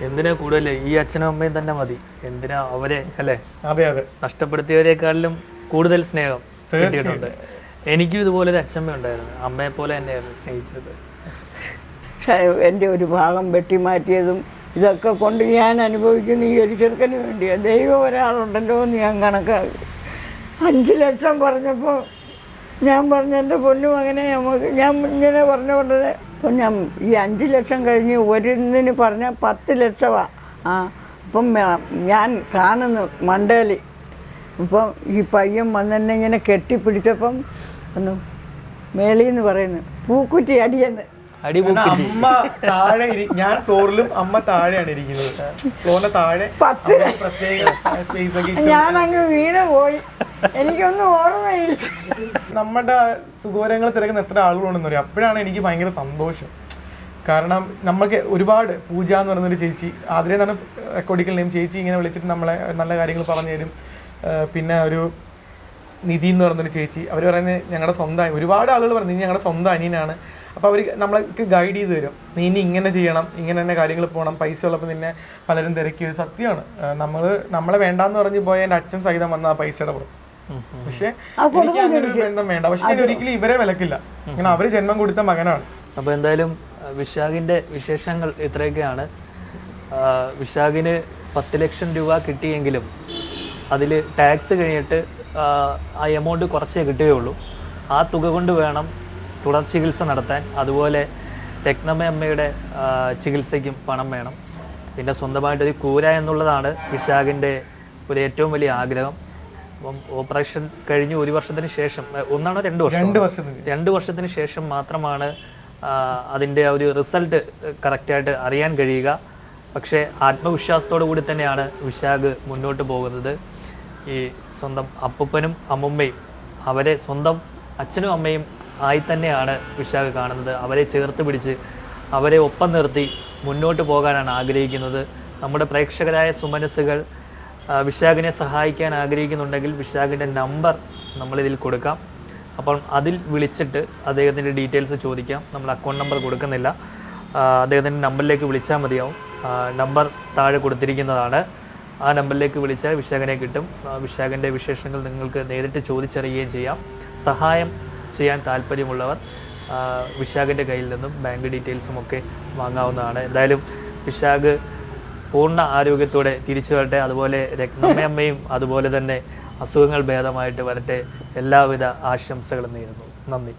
എന്തിനാ കൂടുതൽ ഈ അച്ഛനും അമ്മയും തന്നെ മതി, എന്തിനാ അവരെ അല്ലേ? അതെ അതെ, നഷ്ടപ്പെടുത്തിയവരെക്കാളിലും കൂടുതൽ സ്നേഹം കിട്ടിയിട്ടുണ്ട്. എനിക്കും ഇതുപോലൊരു അച്ഛമ്മ ഉണ്ടായിരുന്നു, അമ്മയെ പോലെ തന്നെയായിരുന്നു സ്നേഹിച്ചത്. എൻ്റെ ഒരു ഭാഗം വെട്ടിമാറ്റിയതും ഇതൊക്കെ കൊണ്ട് ഞാൻ അനുഭവിക്കുന്ന ഈ ഒരു ചെറുക്കന് വേണ്ടിയാണ്. ദൈവം ഒരാളുണ്ടല്ലോ എന്ന് ഞാൻ കണക്കാക്കി. 5 ലക്ഷം പറഞ്ഞപ്പോൾ ഞാൻ പറഞ്ഞ എൻ്റെ പൊന്നു മകനെ ഞാൻ ഇങ്ങനെ പറഞ്ഞ ഉടനെ ഇപ്പം ഞാൻ ഈ 5 ലക്ഷം കഴിഞ്ഞ് ഒരിതിന് പറഞ്ഞാൽ 10 ലക്ഷമാണ്. അപ്പം ഞാൻ കാണുന്നു മണ്ടയിൽ ഇപ്പം ഈ പയ്യൻ വന്നെന്നെ ഇങ്ങനെ കെട്ടിപ്പിടിച്ചപ്പം ഒന്ന് മേളിന്ന് പറയുന്നു പൂക്കുറ്റി അടിയെന്ന്. അമ്മ താഴെ, ഞാൻ ഫ്ലോറിലും അമ്മ താഴെയാണ് ഇരിക്കുന്നത്. ഫ്ലോറിന്റെ താഴെ 10 പ്രത്യേക സ്പേസ് ഒക്കെ. ഞാനങ്ങ് വീണ് പോയി, എനിക്കൊന്നും ഓർമ്മയില്ല. നമ്മുടെ സുഖകരങ്ങൾ തിരക്കുന്ന എത്ര ആളുകളുണ്ടെന്ന് പറയും. അപ്പോഴാണ് എനിക്ക് ഭയങ്കര സന്തോഷം. കാരണം നമുക്ക് ഒരുപാട് പൂജ എന്ന് പറയുന്നൊരു ചേച്ചി, ആദ്യം തന്നെ റെക്കോർഡിക്കൽ നെയിം, ചേച്ചി ഇങ്ങനെ വിളിച്ചിട്ട് നമ്മളെ നല്ല കാര്യങ്ങൾ പറഞ്ഞു തരും. പിന്നെ ഒരു നിധി എന്ന് പറയുന്നൊരു ചേച്ചി, അവർ പറയുന്നത് ഞങ്ങളുടെ സ്വന്തം, ഒരുപാട് ആളുകൾ പറഞ്ഞു നീ ഞങ്ങളുടെ സ്വന്തം അനിയനാണ്. അപ്പോൾ അവർ നമ്മൾക്ക് ഗൈഡ് ചെയ്ത് തരും, നീ ഇനി ഇങ്ങനെ ചെയ്യണം, ഇങ്ങനെ തന്നെ കാര്യങ്ങൾ പോകണം, പൈസ ഉള്ളപ്പോൾ നിന്നെ പലരും തിരക്കിയത് സത്യമാണ്. നമ്മളെ വേണ്ടാന്ന് പറഞ്ഞ് പോയ എൻ്റെ അച്ഛൻ സഹിതം വന്ന ആ പൈസയുടെ പുറം. പക്ഷെ എനിക്ക് അങ്ങനെ ഒരു ബന്ധം വേണ്ട. പക്ഷെ ഞാൻ ഒരിക്കലും ഇവരെ വിലക്കില്ല, കാരണം അവര് ജന്മം കൊടുത്ത മകനാണ്. അപ്പോൾ എന്തായാലും വിശാഖിൻ്റെ വിശേഷങ്ങൾ ഇത്രയൊക്കെയാണ്. വിശാഖിന് 10 ലക്ഷം രൂപ കിട്ടിയെങ്കിലും അതിൽ ടാക്സ് കഴിഞ്ഞിട്ട് ആ എമൗണ്ട് കുറച്ചേ കിട്ടുകയുള്ളൂ. ആ തുക കൊണ്ട് വേണം തുടർ ചികിത്സ നടത്താൻ. അതുപോലെ രത്നമ്മയമ്മയുടെ ചികിത്സയ്ക്കും പണം വേണം. പിന്നെ സ്വന്തമായിട്ടൊരു കൂര എന്നുള്ളതാണ് വിശാഖിൻ്റെ ഒരു ഏറ്റവും വലിയ ആഗ്രഹം. അപ്പം ഓപ്പറേഷൻ കഴിഞ്ഞ് 1 വർഷത്തിന് ശേഷം, 1 ആണോ 2 വർഷം? 2 വർഷത്തിന് 2 വർഷത്തിന് ശേഷം മാത്രമാണ് അതിൻ്റെ ആ ഒരു റിസൾട്ട് കറക്റ്റായിട്ട് അറിയാൻ കഴിയുക. പക്ഷേ ആത്മവിശ്വാസത്തോടു കൂടി തന്നെയാണ് വിശാഖ് മുന്നോട്ട് പോകുന്നത്. ഈ സ്വന്തം അപ്പൂപ്പനും അമ്മുമ്മയും അവരെ സ്വന്തം അച്ഛനും അമ്മയും ആയി തന്നെയാണ് വിശാഖ് കാണുന്നത്. അവരെ ചേർത്ത് പിടിച്ച് അവരെ ഒപ്പം നിർത്തി മുന്നോട്ട് പോകാനാണ് ആഗ്രഹിക്കുന്നത്. നമ്മുടെ പ്രേക്ഷകരായ സുമനസ്സുകൾ വിശാഖിനെ സഹായിക്കാൻ ആഗ്രഹിക്കുന്നുണ്ടെങ്കിൽ വിശാഖിൻ്റെ നമ്പർ നമ്മളിതിൽ കൊടുക്കാം. അപ്പം അതിൽ വിളിച്ചിട്ട് അദ്ദേഹത്തിൻ്റെ ഡീറ്റെയിൽസ് ചോദിക്കാം. നമ്മൾ അക്കൗണ്ട് നമ്പർ കൊടുക്കുന്നില്ല, അദ്ദേഹത്തിൻ്റെ നമ്പറിലേക്ക് വിളിച്ചാൽ മതിയാവും. നമ്പർ താഴെ കൊടുത്തിരിക്കുന്നതാണ്. ആ നമ്പറിലേക്ക് വിളിച്ചാൽ വിശാഖിനെ കിട്ടും. വിശാഖിൻ്റെ വിശേഷങ്ങൾ നിങ്ങൾക്ക് നേരിട്ട് ചോദിച്ചറിയുകയും ചെയ്യാം. സഹായം ചെയ്യാൻ താല്പര്യമുള്ളവർ വിശാഖിൻ്റെ കയ്യിൽ നിന്നും ബാങ്ക് ഡീറ്റെയിൽസും ഒക്കെ വാങ്ങാവുന്നതാണ്. എന്തായാലും വിശാഖ് പൂർണ്ണ ആരോഗ്യത്തോടെ തിരിച്ചു വരട്ടെ. അതുപോലെ രത്നമ്മയമ്മയും അതുപോലെ തന്നെ അസുഖങ്ങൾ ഭേദമായിട്ട് വരട്ടെ. എല്ലാവിധ ആശംസകളും നേരുന്നു. നന്ദി.